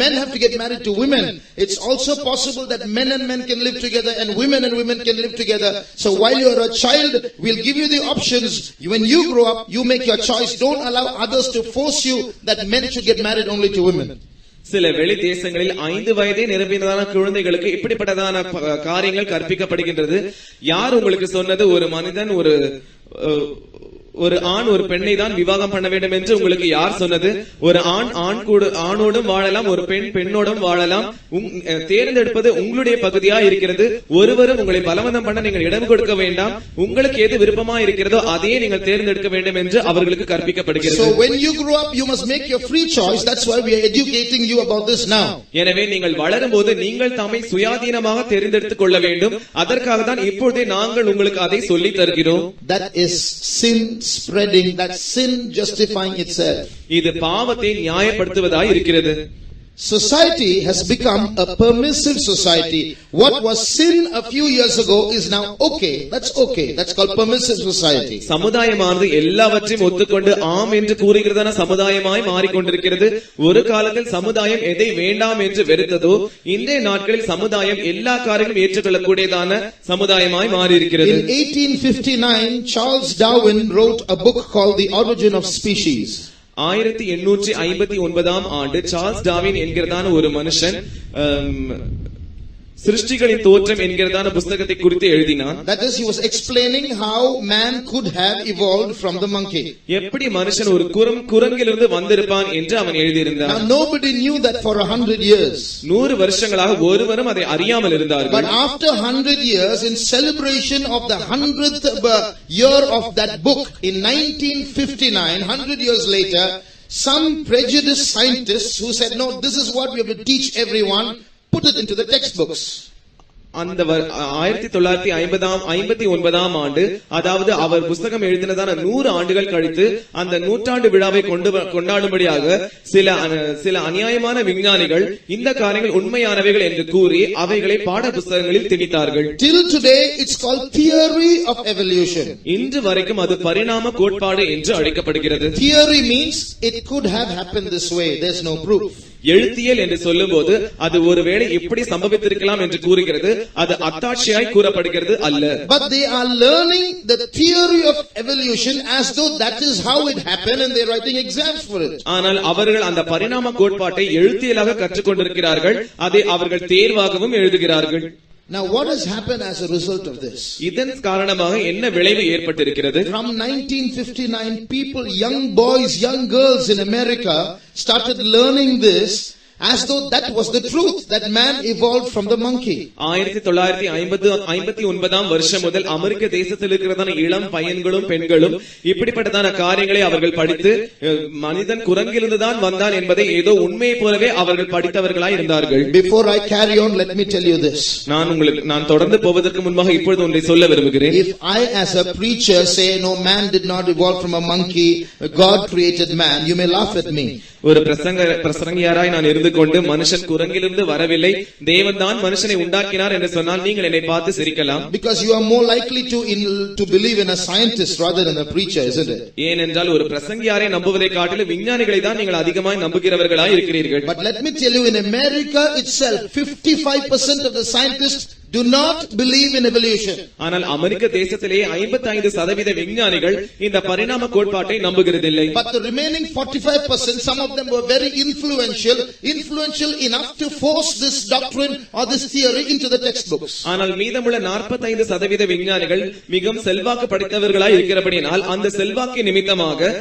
men have to get married to women? It's also possible that men and men can live together and women can live together. So while you are a child, we'll give you the options. When you grow up, you make your choice. Don't allow others to force you that men should get married only to women. சில வெளி தேசங்களில் 5 வயதே நிரம்பினதான குழந்தைகளுக்கு இப்படிப்பட்டதான காரியங்கள் கற்பிக்கப்படுகின்றது. யார் உங்களுக்கு சொன்னது ஒரு மனிதன் ஒரு ஆண் ஒரு பெண்ணை தான் விவாகம் பண்ண வேண்டும் என்று உங்களுக்கு யார் சொன்னது? ஒரு ஆண் ஆணோடும் வாழலாம், ஒரு பெண் பெண்ணோடும் வாழலாம். தேர்ந்தெடுப்பது உங்களுடைய பகுதியா இருக்கிறது. ஒருவரும் உங்களை பலவந்தம் பண்ண நீங்கள் இடம் கொடுக்க வேண்டாம். உங்களுக்கு எது விருப்பமா இருக்கிறதோ அதையே நீங்கள் தேர்ந்தெடுக்க வேண்டும் என்று அவர்களுக்கு கற்பிக்கப்படுகிறது. So when you grow up, you must make your free choice. That's why we are educating you about this now. எனவே நீங்கள் வளரும் போது நீங்கள் தம்மை சுயாதீனமாக தேர்ந்தெடுத்துக் கொள்ள வேண்டும். அதற்காக தான் இப்பொழுதே நாங்கள் உங்களுக்கு அதை சொல்லி தருகிறோம். That is sin spreading, that sin justifying itself. இது பாவத்தை நியாயப்படுத்துவதாய் இருக்கிறது. Society has become a permissive society. What was sin a few years ago is now okay. That's okay. That's called permissive society. சமுதாயமானது எல்லாவற்றையும் ஒத்துக்கொண்டு ஆம் என்று கூறுகிறதான சமுதாயமாய் மாறிக்கொண்டிருக்கிறது. ஒரு காலத்தில் சமுதாயம் எதை வேண்டாம் என்று வெறுத்ததோ, இன்றைய நாட்களில் சமுதாயம் எல்லா காரியங்களும் ஏற்றுக்கொள்ளக்கூடியதான சமுதாயமாய் மாறி இருக்கிறது. In 1859, Charles Darwin wrote a book called The Origin of Species. 1859ஆம் ஆண்டு சார்ல்ஸ் டார்வின் என்கிறதான ஒரு மனுஷன் சிருஷ்டிகளின் தோற்றம் என்கிறதான புத்தகத்தை குறித்து எழுதினான். That is, he was explaining how man could have evolved from the monkey. எப்படி மனுஷன் ஒரு குரங்கிலிருந்து வந்திருப்பான் என்று அவன் எழுதியிருந்தான். Now nobody knew that for 100 years. 100 வருஷங்களாக ஒருவரும் அதை அறியாமல் இருந்தார்கள். But after 100 years, in celebration of the 100th year of that book in 1959, 100 years later, some prejudiced scientists who said, no, this is what we have to teach everyone, put it into the textbooks. அந்த 1959ஆம் ஆண்டு, அதாவது அவர் புத்தகம் எழுதினதான 100 ஆண்டுகள் கழித்து அந்த 100ஆண்டு விழாவை கொண்டாடும்படியாக சில அநியாயமான விஞ்ஞானிகள் இந்த காரியங்கள் உண்மையானவைகள் என்று கூறி அவைகளை பாட புத்தகங்களில் திணித்தார்கள். Till today it's called theory of evolution. இன்று வரைக்கும் அது பரிணாம கோட்பாடு என்று அழைக்கப்படுகிறது. Theory means it could have happened this way. There's no proof. எழுத்தியல் என்று சொல்லும்போது அது ஒருவேளை எப்படி சம்பவித்திருக்கலாம் என்று கூறுகிறது. அது அத்தாட்சியாய் கூறப்படுகிறது அல்ல. But they are learning the theory of evolution as though that is how it happened and they're writing exams for it. ஆனால் அவர்கள் அந்த பரிணாம கோட்பாட்டை எழுத்தியலாக கற்றுக்கொண்டிருக்கிறார்கள். அதை அவர்கள் தேர்வாகவும் எழுதுகிறார்கள். Now what has happened as a result of this? இதன் காரணமாக என்ன விளைவு ஏற்பட்டிருக்கிறது? From 1959, people, young boys, young girls in America started learning this as though that was the truth, that man evolved from the monkey. 1959ஆம் வருஷம் முதல் அமெரிக்க தேசத்தில் இருக்கிறதான இளம் பையன்களும் பெண்களும் இப்படிப்பட்டதான காரியங்களை அவர்கள் படித்து மனிதன் குரங்கிலிருந்து தான் வந்தான் என்பதை ஏதோ உண்மையை போலவே அவர்கள் படித்தவர்களாய் இருந்தார்கள். Before I carry on, let me tell you this. நான் தொடர்ந்து போவதற்கு முன்பாக இப்பொழுது ஒன்றை சொல்ல விரும்புகிறேன். If I as a preacher say no, man did not evolve from a monkey, God created man, you may laugh at me. ஒரு பிரசங்கியாராய் நான் இருந்து கொண்டு மனுஷன் குரங்கிலிருந்து வரவில்லை, தேவன் தான் மனுஷனை உண்டாக்கினார் என்று சொன்னால் நீங்கள் என்னை பார்த்து சிரிக்கலாம். Because you are more likely to believe in a scientist rather than a preacher, isn't it? ஏனென்றால் ஒரு பிரசங்கியாரை நம்புவதை காட்டிலும் விஞ்ஞானிகளை தான் நீங்கள் அதிகமாய் நம்புகிறவர்களாய் இருக்கிறீர்கள். But let me tell you, in America itself, 55% of the scientists do not believe in evolution. ஆனால் அமெரிக்க தேசத்திலே 55% விஞ்ஞானிகள் இந்த பரிணாம கோட்பாட்டை நம்புகிறதில்லை. But the remaining 45%, some of them were very influential enough to force this doctrine or this theory into the textbooks. ஆனால் மீதமுள்ள 45% விஞ்ஞானிகள் மிகவும் செல்வாக்கு படைத்தவர்களாய் இருக்கிறபடியால் அந்த செல்வாக்கு நிமித்தமாக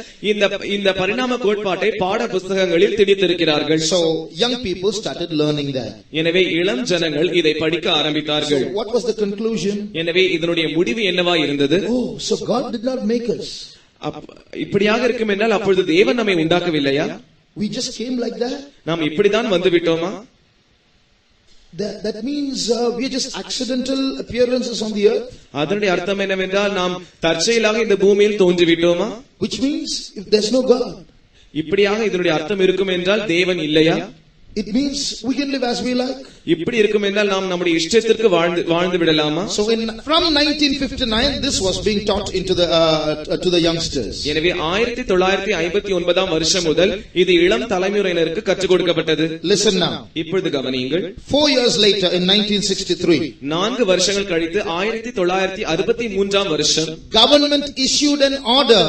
இந்த பரிணாம கோட்பாட்டை பாட புத்தகங்களில் திணித்திருக்கிறார்கள். So young people started learning that. எனவே இளம் ஜனங்கள் இதை படிக்க ஆரம்பித்தார்கள். சொன்னார்கள். So what was the conclusion? எனவே இதனுடைய முடிவு என்னவா இருந்தது? Oh, so God did not make us. இப்படியாக இருக்கும் என்றால் அப்பொழுது தேவன் நம்மை உண்டாக்கவில்லையா? We just came like that. நாம் இப்படிதான் வந்து விட்டோமா? That means we are just accidental appearances on the earth. அதனுடைய அர்த்தம் என்னவென்றால் நாம் தற்செயலாக இந்த பூமியில் தோன்றிவிட்டோமா? Which means if there's no God. இப்படியாக இதனுடைய அர்த்தம் இருக்கும் என்றால் தேவன் இல்லையா? It means we can live as we like. இப்படி இருக்கும் என்றால் நாம் நம்முடைய இஷ்டத்திற்கு வாழ்ந்து விடலாமா? So from 1959 this was being taught into the to the youngsters. எனவே 1959ஆம் வருஷம் முதல் இது இளம் தலைமுறையினருக்கு கற்றுக் கொடுக்கப்பட்டது. Listen now. இப்பொழுது கவனியுங்கள். 4 years later in 1963 4 வருஷங்கள் கழித்து 1963ஆம் வருஷம் government issued an order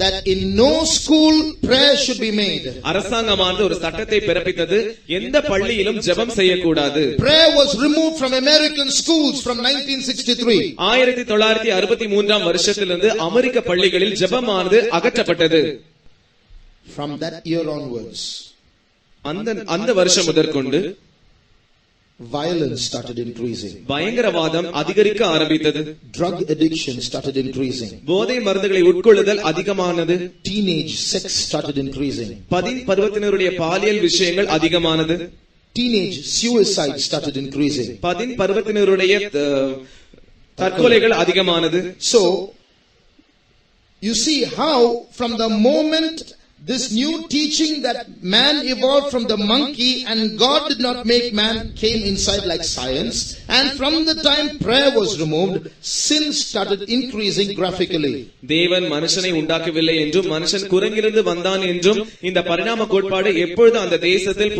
that in no school prayer should be made. அரசாங்கமானது ஒரு சட்டத்தை பிறப்பித்தது, எந்த பள்ளியிலும் ஜெபம் செய்யக்கூடாது. Prayer was removed from American schools from 1963. 1963ஆம் வருஷத்திலிருந்து அமெரிக்க பள்ளிகளில் ஜெபமானது அகற்றப்பட்டது. From that year onwards அந்த வருஷம் முதற்கொண்டு violence started increasing. பயங்கரவாதம் அதிகரிக்க ஆரம்பித்தது. Drug addiction started increasing. போதை மருந்துகளை உட்கொள்ளுதல் அதிகமானது. Teenage sex started increasing. பருவத்தினருடைய பாலியல் விஷயங்கள் அதிகமானது. Teenage suicide started increasing. பருவத்தினருடைய தற்கொலைகள் அதிகமானது. So you see how from the moment this new teaching that man evolved from the monkey and God did not make man came inside like science, and from the time prayer was removed, sin started increasing graphically. தேவன் மனுஷனை உண்டாக்கவில்லை என்றும் மனுஷன் குரங்கிலிருந்து வந்தான் என்றும் இந்த பரிணாம கோட்பாடு எப்பொழுது அந்த தேசத்தில்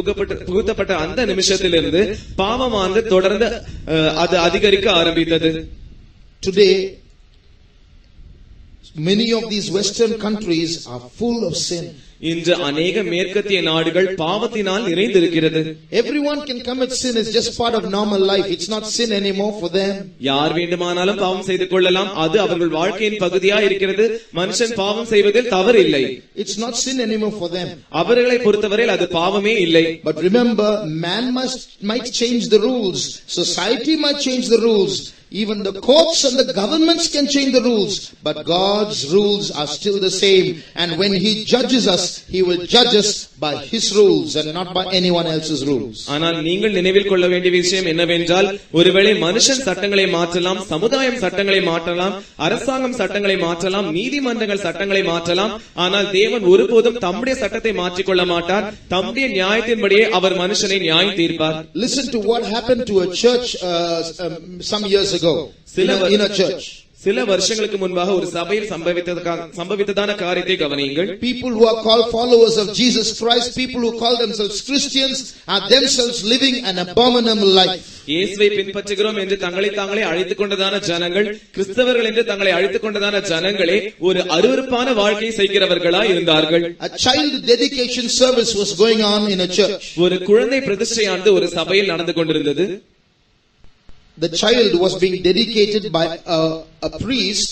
புகுத்தப்பட்ட அந்த நிமிஷத்திலிருந்து பாவமானது தொடர்ந்து அது அதிகரிக்க ஆரம்பித்தது. Today many of these western countries are full of sin. இன்று अनेक மேற்கத்திய நாடுகள் பாவத்தினால் நிறைந்திருக்கிறது. Everyone can commit sin, it's just part of normal life. It's not sin anymore for them. யார் வேண்டுமானாலும் பாவம் செய்து கொள்ளலாம், அது அவர்கள் வாழ்க்கையின் பகுதியாக இருக்கிறது. மனுஷன் பாவம் செய்வதில் தவறு இல்லை. It's not sin anymore for them. அவர்களை பொறுத்தவரையில் அது பாவமே இல்லை. But remember, man might change the rules. Society might change the rules. Even the courts and the governments can change the rules, but God's rules are still the same. And when He judges us, He will judge us by His rules and not by anyone else's rules. ஆனால் நீங்கள் நினைவில் கொள்ள வேண்டிய விஷயம் என்னவென்றால், ஒருவேளை மனுஷன் சட்டங்களை மாற்றலாம், சமுதாயம் சட்டங்களை மாற்றலாம், அரசாங்கம் சட்டங்களை மாற்றலாம், நீதிமன்றங்கள் சட்டங்களை மாற்றலாம், ஆனால் தேவன் ஒருபோதும் தம்முடைய சட்டத்தை மாற்றிக்கொள்ள மாட்டார். தம்முடைய நியாயத்தின்படியே அவர் மனுஷனை நியாயம் தீர்ப்பார். Listen to what happened to a church some years ago in a church. சில வருஷங்களுக்கு முன்பாக ஒரு சபையில் சம்பவித்ததான காரியத்தை கவனியுங்கள். People who are called followers of Jesus Christ, people who call themselves Christians, are themselves living an abominable life. இயேசுவை பின்பற்றுகிறோம் என்று தங்களை தாங்களே அழைத்துக் கொண்டதான ஜனங்கள், கிறிஸ்தவர்கள் என்று தங்களை அழைத்துக் கொண்டதான ஜனங்களே ஒரு அருவருப்பான வாழ்க்கையை செய்கிறவர்களாய் இருந்தார்கள். A child dedication service was going on in a church. ஒரு குழந்தை பிரதிஷ்டையானது ஒரு சபையில் நடந்து கொண்டிருந்தது. The child was being dedicated by a priest,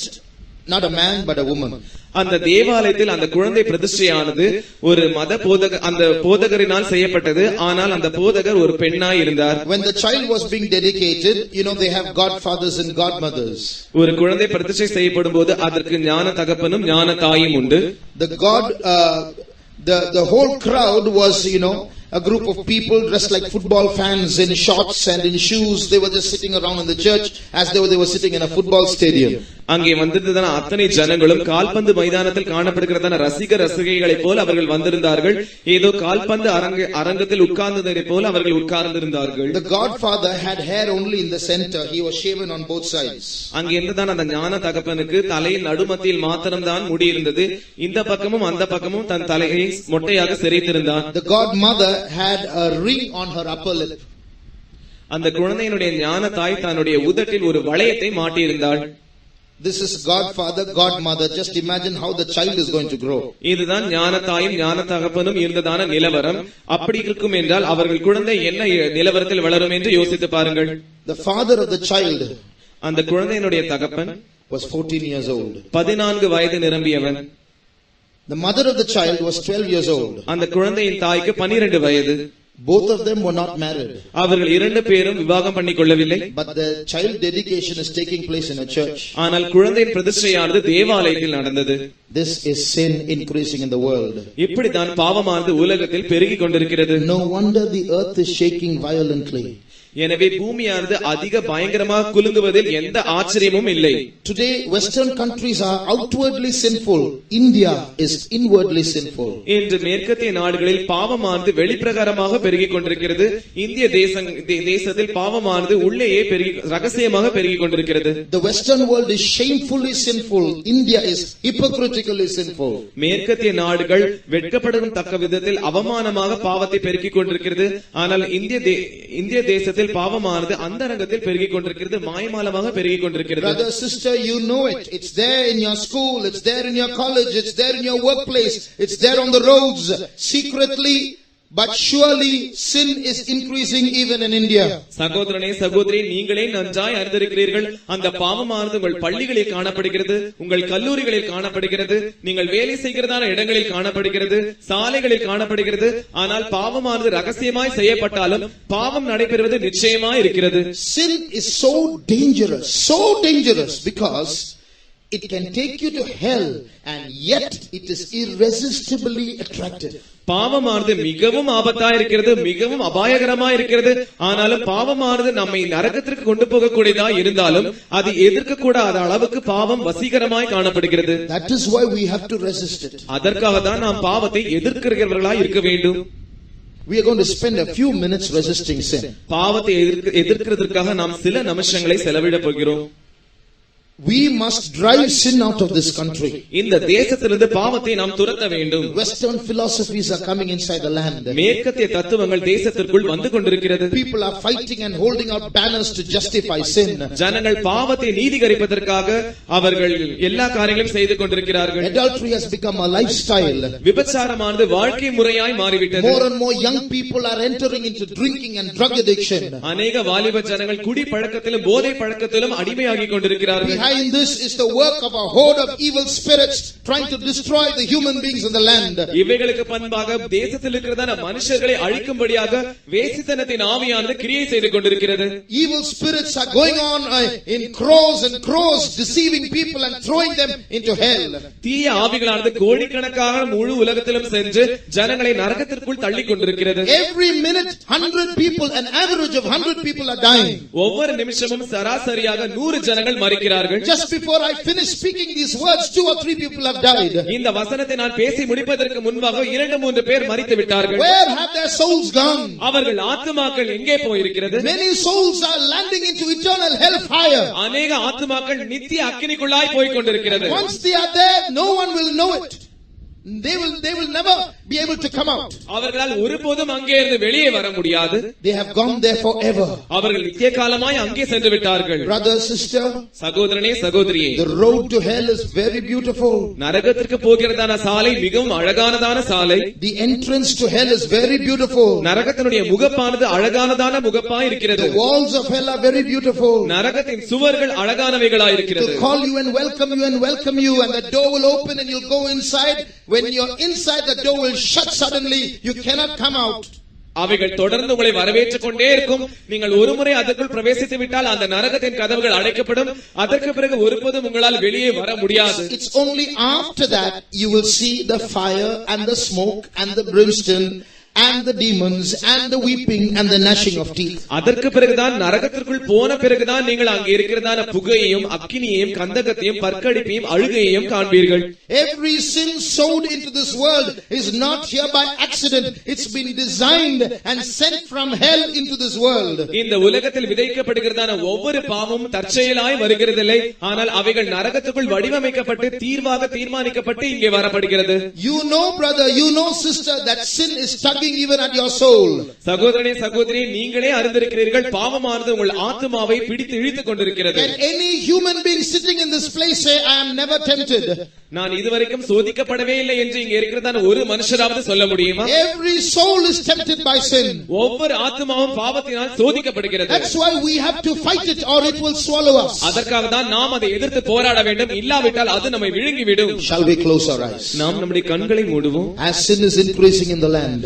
not a man but a woman. அந்த தேவாலயத்தில் அந்த குழந்தை பிரதிஷ்டையானது ஒரு அந்த போதகரினால் செய்யப்பட்டது. ஆனால் அந்த போதகர் ஒரு பெண்ணாய் இருந்தார். When the child was being dedicated, they have godfathers and godmothers. ஒரு குழந்தை பிரதிஷ்டை செய்யப்படும் போது அதற்கு ஞான தகப்பனும் ஞான தாயும் உண்டு. The whole crowd was, a group of people dressed like football fans in shorts and in shoes. They were just sitting around in the church as though they were sitting in a football stadium. அங்கே வந்திருந்ததான அத்தனை ஜனங்களும் கால்பந்து மைதானத்தில் காணப்படுகிறதான ரசிகைகளைப் போல அவர்கள் வந்திருந்தார்கள். ஏதோ கால்பந்து அரங்கத்தில் உட்கார்ந்ததைப் போல அவர்கள் உட்கார்ந்திருந்தார்கள். The godfather had hair only in the center. He was shaven on both sides. அங்கே இருந்ததான அந்த ஞான தகப்பனுக்கு தலையில் நடுமத்தியில் மாத்திரம்தான் முடி இருந்தது. இந்த பக்கமும் அந்த பக்கமும் தன் தலையை மொட்டையாக சிரைத்திருந்தான். The godmother had a ring on her upper lip. அந்த குழந்தையினுடைய ஞான தாய் தன்னுடைய உதட்டில் ஒரு வளையத்தை மாட்டியிருந்தாள். This is godfather, godmother. Just imagine how the child is going to grow. இதுதான் ஞான தாயும் ஞான தகப்பனும் இருந்ததான நிலவரம். அப்படி இருக்கும் என்றால் அவர்கள் குழந்தை என்ன நிலவரத்தில் வளரும் என்று யோசித்து பாருங்கள். The father of the child, அந்த குழந்தையினுடைய தகப்பன், was 14 years old. 14 வயது நிரம்பியவன். The mother of the child was 12 years old. அந்த குழந்தையின் தாய்க்கு 12 வயது. Both of them were not married. அவர்கள் இரண்டு பேரும் விவாகம் பண்ணிக்கொள்ளவில்லை. But the child dedication is taking place in a church. ஆனால் குழந்தையின் பிரதிஷ்டையானது தேவாலயத்தில் நடந்தது. This is sin increasing in the world. இப்படித்தான் பாவமானது உலகத்தில் பெருகிக் கொண்டிருக்கிறது. No wonder the earth is shaking violently. எனவே பூமியானது அதிக பயங்கரமாக குலுங்குவதில் எந்த ஆச்சரியமும் இல்லை. Today western countries are outwardly sinful. India is inwardly sinful. இன்று மேற்கத்திய நாடுகளில் பாவமானது வெளிப்பிரகாரமாக பெருகிக் கொண்டிருக்கிறது. இந்திய தேசத்தில் பாவமானது உள்ளேயே ரகசியமாக பெருகிக் கொண்டிருக்கிறது. The western world is shamefully sinful. India is hypocritically sinful. மேற்கத்திய நாடுகள் வெட்கப்படும் தக்க விதத்தில் அவமானமாக பாவத்தை பெருக்கிக் கொண்டிருக்கிறது. ஆனால் இந்திய தேசத்தில் பாவமானது அந்தரங்கத்தில் பெருகிக் கொண்டிருக்கிறது, மாயமாலமாக பெருகிக் கொண்டிருக்கிறது. Brother, sister, you know it. It's there in your school, it's there in your college, it's there in your workplace, it's there on the roads. Secretly, but surely sin is increasing even in India. சகோதரனே சகோதரி, நீங்களே நன்றாய் அறிந்திருக்கிறீர்கள், அந்த பாவமானது உங்கள் பள்ளிகளில் காணப்படுகிறது, உங்கள் கல்லூரிகளில் காணப்படுகிறது, நீங்கள் வேலை செய்கிறதான இடங்களில் காணப்படுகிறது, சாலைகளில் காணப்படுகிறது. ஆனால் பாவமானது ரகசியமாய் செய்யப்பட்டாலும் பாவம் நடைபெறுவது நிச்சயமாய் இருக்கிறது. Sin is so dangerous because it can take you to hell and yet it is irresistibly attractive. பாவமானது மிகவும் ஆபத்தாய் இருக்கிறது, மிகவும் அபாயகரமாய் இருக்கிறது. ஆனாலும் பாவமானது நம்மை நரகத்திற்கு கொண்டு போகக்கூடியதா இருந்தாலும் அது எதிர்க்கக்கூடாத அளவுக்கு பாவம் வசீகரமாய் காணப்படுகிறது. That is why we have to resist it. அதற்காக தான் நாம் பாவத்தை எதிர்க்கிறவர்களாய் இருக்க வேண்டும். We are going to spend a few minutes resisting sin. பாவத்தை எதிர்க்கிறதற்காக நாம் சில நிமிஷங்களை செலவிட போகிறோம். We must drive sin out of this country. இந்த தேசத்திலிருந்து பாவத்தை நாம் துரத்த வேண்டும். Western philosophies are coming inside the land. மேற்கத்திய தத்துவங்கள் தேசத்திற்குள் வந்து கொண்டிருக்கிறது. People are fighting and holding out banners to justify sin. ஜனங்கள் பாவத்தை நீதிகரிப்பதற்காக அவர்கள் எல்லா காரியங்களையும் செய்து கொண்டிருக்கிறார்கள். Adultery has become a lifestyle. விபச்சாரமானது வாழ்க்கை முறையாய் மாறிவிட்டது. More and more young people are entering into drinking and drug addiction. அநேக வாலிப ஜனங்கள் குடி பழக்கத்திலும் போதை பழக்கத்திலும் அடிமையாகி கொண்டிருக்கிறார்கள். Behind this is the work of a horde of evil spirits trying to destroy the human beings in the land. இவைகளுக்கு பண்பாக தேசத்தில் இருக்கிறதான மனுஷர்களை அழிக்கும்படியாக வேசித்தனத்தின் ஆவியானது கிரியை செய்து கொண்டிருக்கிறது. Evil spirits are going on in crores and crores, deceiving people and throwing them into hell. தீய ஆவிகளானது கோடிக்கணக்காக முழு உலகத்திலும் சென்று ஜனங்களை நரகத்திற்குள் தள்ளி கொண்டிருக்கிறது. Every minute 100 people, an average of 100 people are dying. ஒவ்வொரு நிமிஷமும் சராசரியாக 100 ஜனங்கள் மரிக்கிறார்கள். Just before I finish speaking these words, 2 or 3 people have died. இந்த வசனத்தை நான் பேசி முடிப்பதற்கு முன்பாக 2-3 பேர் மரித்து விட்டார்கள். Where have their souls gone? அவர்கள் ஆத்துமாக்கள் எங்கே போயிருக்கிறது? Many souls are landing into eternal hellfire. அநேக ஆத்துமாக்கள் நித்திய அக்கினிக்குள்ளாய் போய் கொண்டிருக்கிறது. Once they are there, no one will know it. They will never be able to come out. அவர்களால் ஒருபோதும் அங்கே இருந்து வெளியே வர முடியாது. They have gone there forever. அவர்கள் நித்திய காலமாய் அங்கே சென்று விட்டார்கள். Brother, sister, சகோதரனே சகோதரியே, the road to hell is very beautiful. நரகத்திற்கு போகிறதான சாலை மிகவும் அழகானதான சாலை. The entrance to hell is very beautiful. நரகத்தினுடைய முகப்பானது அழகானதான முகப்பாய் இருக்கிறது. The walls of hell are very beautiful. நரகத்தின் சுவர்கள் அழகானவைகளாய் இருக்கிறது. To call you and welcome you and the door will open and you'll go inside. When you're inside, the door will shut suddenly. You cannot come out. அவைகள் தொடர்ந்து உங்களை வரவேற்றுக் கொண்டே இருக்கும். நீங்கள் ஒருமுறை அதற்குள் பிரவேசித்து விட்டால் அந்த நரகத்தின் கதவுகள் அடைக்கப்படும். அதற்கு பிறகு ஒருபோதும் உங்களால் வெளியே வர முடியாது. It's only after that you will see the fire and the smoke and the brimstone and the demons and the weeping and the gnashing of teeth. அதற்கு பிறகுதான் நரகத்திற்குள் போன பிறகுதான் நீங்கள் அங்கே இருக்கிறதான புகையையும் அக்கினியையும் கந்தகத்தையும் பற்கடிப்பையும் அழுகையையும் காண்பீர்கள். Every sin sowed into this world is not here by accident. It's been designed and sent from hell into this world. இந்த உலகத்தில் விதைக்கப்படுகிறதான ஒவ்வொரு பாவமும் தற்செயலாய் வருகிறதில்லை. ஆனால் அவைகள் நரகத்துக்குள் வடிவமைக்கப்பட்டு தீர்மானிக்கப்பட்டு இங்கே வரப்படுகிறது. You know, brother, you know, sister, that sin is tugging even at your soul. சகோதரனே சகோதரி, நீங்களே அறிந்திருக்கிறீர்கள், பாவமானது உங்கள் ஆத்துமாவை பிடித்து இழுத்துக் கொண்டிருக்கிறது. Can any human being sitting in this place say, I am never tempted? நான் இதுவரைக்கும் சோதிக்கப்படவே இல்லை என்று இங்கே இருக்கிறதான ஒரு மனுஷராவது சொல்ல முடியுமா? Every soul is tempted by sin. ஒவ்வொரு ஆத்துமாவும் பாவத்தினால் சோதிக்கப்படுகிறது. That's why we have to fight it or it will swallow us. அதற்காக தான் நாம் அதை எதிர்த்து போராட வேண்டும். இல்லாவிட்டால் அது நம்மை விழுங்கிவிடும். Shall we close our eyes? நாம் நம்முடைய கண்களை மூடுவோம். As sin is increasing in the land,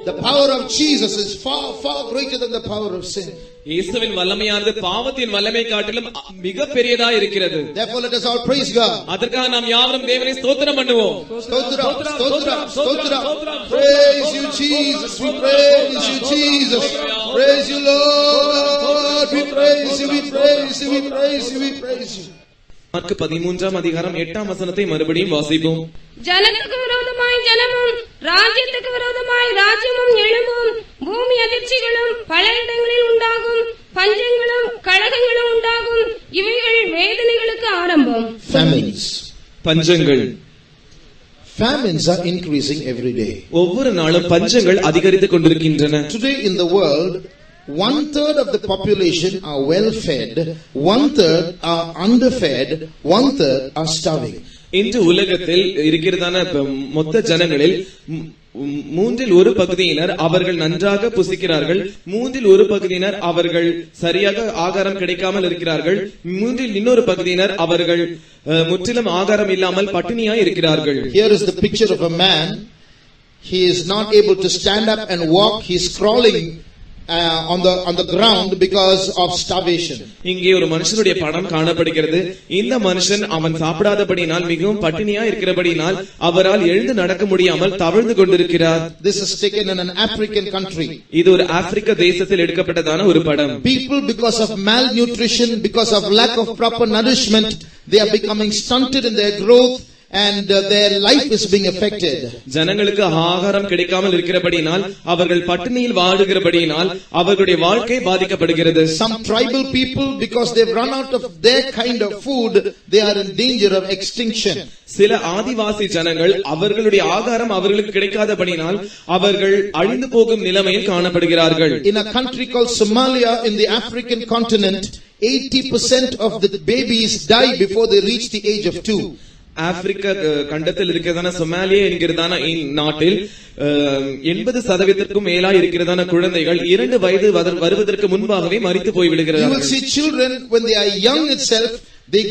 The power of Jesus is far, far greater than the power of sin. இயேசுவின் வல்லமையானது பாவத்தின் வல்லமை காட்டிலும் மிக பெரியதா இருக்கிறது. Therefore let us all praise God. அதற்காக நாம் யாவரும் தேவனை ஸ்தோத்திரம் பண்ணுவோம். Stotram, stotram, stotram. Praise you Jesus, we praise you Jesus. Praise you Lord, we praise you, we praise you, we praise you, we praise you. Mark 13ஆம் அதிகாரம் 8ஆம் வசனத்தை மறுபடியும் வாசிப்போம். ஜனத்துக்கு விரோதமாய் ஜனமும் ராஜ்யத்துக்கு விரோதமாய் ராஜ்யமும் எழும்பும். பூமி அதிர்ச்சிகளும் பல இடங்களில் உண்டாகும். பஞ்சங்களும் கலகங்களும் உண்டாகும். இவைகள் வேதனைகளுக்கு ஆரம்பம். Famines. பஞ்சங்கள். Famines are increasing every day. ஒவ்வொரு நாளும் பஞ்சங்கள் அதிகரித்துக் கொண்டிருக்கின்றன. Today in the world, 1/3 of the population are well fed, 1/3 are underfed, 1/3 are starving. இன்று உலகத்தில் இருக்கிறதான மொத்த ஜனங்களில் மூன்றில் ஒரு பகுதியினர் அவர்கள் நன்றாக புசிக்கிறார்கள், மூன்றில் ஒரு பகுதியினர் அவர்கள் சரியாக ஆகாரம் கிடைக்காமல் இருக்கிறார்கள், மூன்றில் இன்னொரு பகுதியினர் அவர்கள் முற்றிலும் ஆகாரம் இல்லாமல் பட்டினியாய் இருக்கிறார்கள். Here is the picture of a man. He is not able to stand up and walk. He is crawling on the ground because of starvation. இங்கே ஒரு மனுஷனுடைய படம் காணப்படுகிறது. இந்த மனுஷன் அவன் சாப்பிடாதபடியினால் மிகவும் பட்டினியா இருக்கிறபடியினால் அவரால் எழுந்து நடக்க முடியாமல் தவழ்ந்து கொண்டிருக்கிறார். This is taken in an African country. இது ஒரு ஆப்பிரிக்க தேசத்தில் எடுக்கப்பட்டதான ஒரு படம். People, because of malnutrition, because of lack of proper nourishment, they are becoming stunted in their growth and their life is being affected. ஜனங்களுக்கு ஆகாரம் கிடைக்காமல் இருக்கிறபடியினால் அவர்கள் பட்டினியில் வாழுகிறபடியினால் அவர்களுடைய வாழ்க்கை பாதிக்கப்படுகிறது. Some tribal people, because they've run out of their kind of food, they are in danger of extinction. சில ஆதிவாசி ஜனங்கள் அவர்களுடைய ஆகாரம் அவர்களுக்கு கிடைக்காதபடியினால் அவர்கள் அழிந்து போகும் நிலைமையில் காணப்படுகிறார்கள். In a country called Somalia in the African continent, 80% of the babies die before they reach the age of 2. ஆப்பிரிக்க கண்டத்தில் இருக்கிறதான சொமாலியா என்கிறதான நாட்டில் 80% மேலாய் இருக்கிறதான குழந்தைகள் 2 வயது வருவதற்கு முன்பாகவே மரித்து போய் விடுகிறார்கள். You will see children when they are young itself, they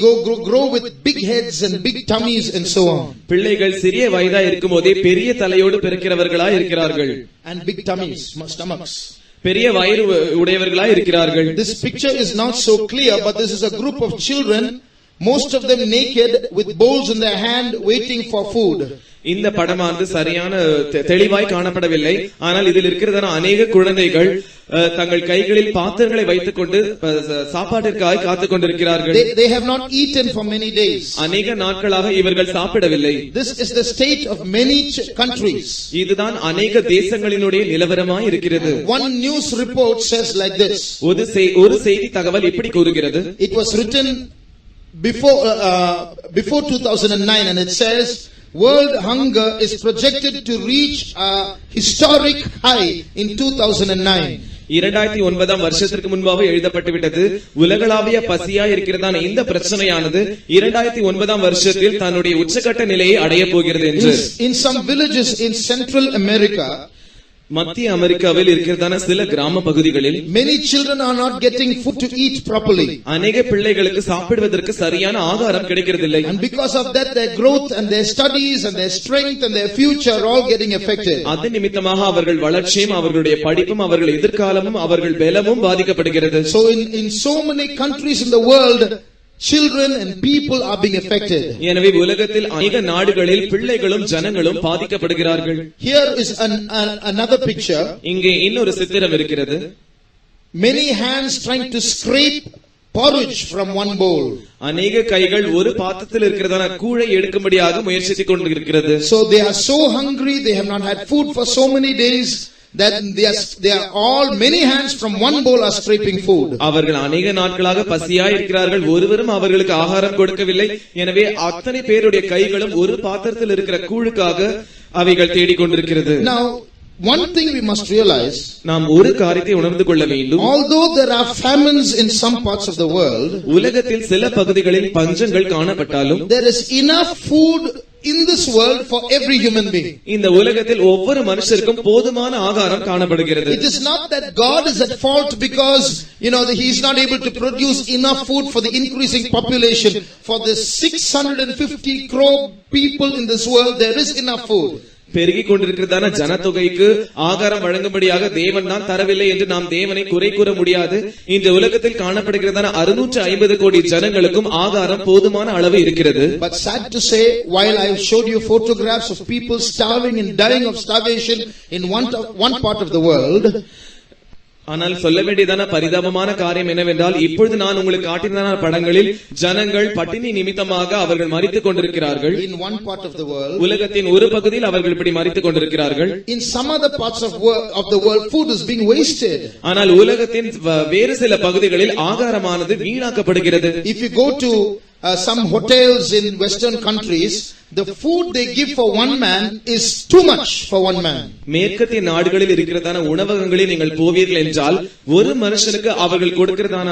grow with big heads and big tummies and so on. பிள்ளைகள் சிறிய வயதா இருக்கும்போதே பெரிய தலையோடு பிறக்கிறவர்களாய் இருக்கிறார்கள். And big tummies, stomachs. பெரிய வயிறு உடையவர்களாய் இருக்கிறார்கள். This picture is not so clear, but this is a group of children, most of them naked with bowls in their hand waiting for food. இந்த படமானது சரியான தெளிவாய் காணப்படவில்லை. ஆனால் இதில் இருக்கிறதான அநேக குழந்தைகள் தங்கள் கைகளில் பாத்திரங்களை வைத்துக் கொண்டு சாப்பாட்டிற்காக காத்துக் கொண்டிருக்கிறார்கள். They have not eaten for many days. அநேக நாட்களாக இவர்கள் சாப்பிடவில்லை. This is the state of many countries. இதுதான் அநேக தேசங்களினுடைய நிலவரமாய் இருக்கிறது. One news report says like this. ஒரு செய்தி தகவல் இப்படி கூறுகிறது. It was written before 2009, and it says world hunger is projected to reach a historic high in 2009. 2009 வருஷத்திற்கு முன்பாக எழுதப்பட்டு விட்டது. உலகளாவிய பசியா இருக்கிறதான இந்த பிரச்சனையானது 2009 வருஷத்தில் தன்னுடைய உச்சகட்ட நிலையை அடைய போகிறது என்று. In some villages in Central America, மத்திய அமெரிக்காவில் இருக்கிறதான சில கிராம பகுதிகளில் many children are not getting food to eat properly. அநேக பிள்ளைகளுக்கு சாப்பிடுவதற்கு சரியான ஆகாரம் கிடைக்கிறதில்லை. And because of that, their growth and their studies and their strength and their future are all getting affected. அது நிமித்தமாக அவர்கள் வளர்ச்சியும் அவர்களுடைய படிப்பும் அவர்கள் எதிர்காலமும் அவர்கள் பலமும் பாதிக்கப்படுகிறது. So in so many countries in the world, children and people are being affected. எனவே உலகத்தில் அநேக நாடுகளில் பிள்ளைகளும் ஜனங்களும் பாதிக்கப்படுகிறார்கள். Here is another picture. இங்கே இன்னொரு சித்திரம் இருக்கிறது. Many hands trying to scrape porridge from one bowl. அநேக கைகள் ஒரு பாத்திரத்தில் இருக்கிறதான கூழை எடுக்கும்படியாக முயற்சித்துக் கொண்டிருக்கிறது. So they are so hungry, they have not had food for so many days, that they are all, many hands from one bowl are scraping food. அவர்கள் அநேக நாட்களாக பசியாய் இருக்கிறார்கள், ஒருவரும் அவர்களுக்கு ஆகாரம் கொடுக்கவில்லை. எனவே அத்தனை பேருடைய கைகளும் ஒரு பாத்திரத்தில் இருக்கிற கூழுக்காக அவைகள் தேடிக்கொண்டிருக்கிறது. Now one thing we must realize, நாம் ஒரு காரியத்தை உணர்ந்து கொள்ள வேண்டும். although there are famines in some parts of the world, உலகத்தில் சில பகுதிகளில் பஞ்சங்கள் காணப்பட்டாலும் there is enough food in this world for every human being. இந்த உலகத்தில் ஒவ்வொரு மனுஷருக்கும் போதுமான ஆகாரம் காணப்படுகிறது. It is not that God is at fault because he is not able to produce enough food for the increasing population. For the 650 crore people in this world, there is enough food. பெருகிக் கொண்டிருக்கிறதான ஜனத்தொகைக்கு ஆகாரம் வழங்கும்படியாக தேவன் தான் தரவில்லை என்று நாம் தேவனை குறை கூற முடியாது. இந்த உலகத்தில் காணப்படுகிறதான 650 கோடி ஜனங்களுக்கும் ஆகாரம் போதுமான அளவு இருக்கிறது. But sad to say, while I showed you photographs of people starving and dying of starvation in one part of the world, ஆனால் சொல்ல வேண்டியதான பரிதாபமான காரியம் என்னவென்றால், இப்பொழுது நான் உங்களுக்கு காட்டின படங்களில் ஜனங்கள் பட்டினி நிமித்தமாக அவர்கள் மரித்துக் கொண்டிருக்கிறார்கள். in one part of the world, உலகத்தின் ஒரு பகுதியில் அவர்கள் இப்படி மரித்துக் கொண்டிருக்கிறார்கள். in some other parts of the world, food is being wasted. ஆனால் உலகத்தின் வேறு சில பகுதிகளில் ஆகாரமானது வீணாக்கப்படுகிறது. If you go to some hotels in Western countries, the food they give for one man is too much for one man. மேற்கத்திய நாடுகளில் இருக்கிறதான உணவகங்களில் நீங்கள் போவீர்கள் என்றால் ஒரு மனுஷனுக்கு அவர்கள் கொடுக்கிறதான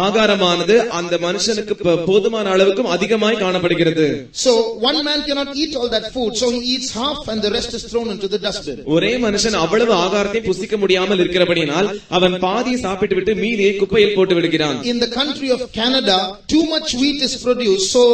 ஆகாரமானது அந்த மனுஷனுக்கு போதுமான அளவுக்கும் அதிகமாய் காணப்படுகிறது. So one man cannot eat all that food, so he eats half and the rest is thrown into the dustbin. ஒரே மனுஷன் அவ்வளவு ஆகாரத்தை புசிக்க முடியாமல் இருக்கிறபடியால் அவன் பாதியை சாப்பிட்டு விட்டு மீதியை குப்பையில் போட்டு விடுகிறான். In the country of Canada, too much wheat is produced, so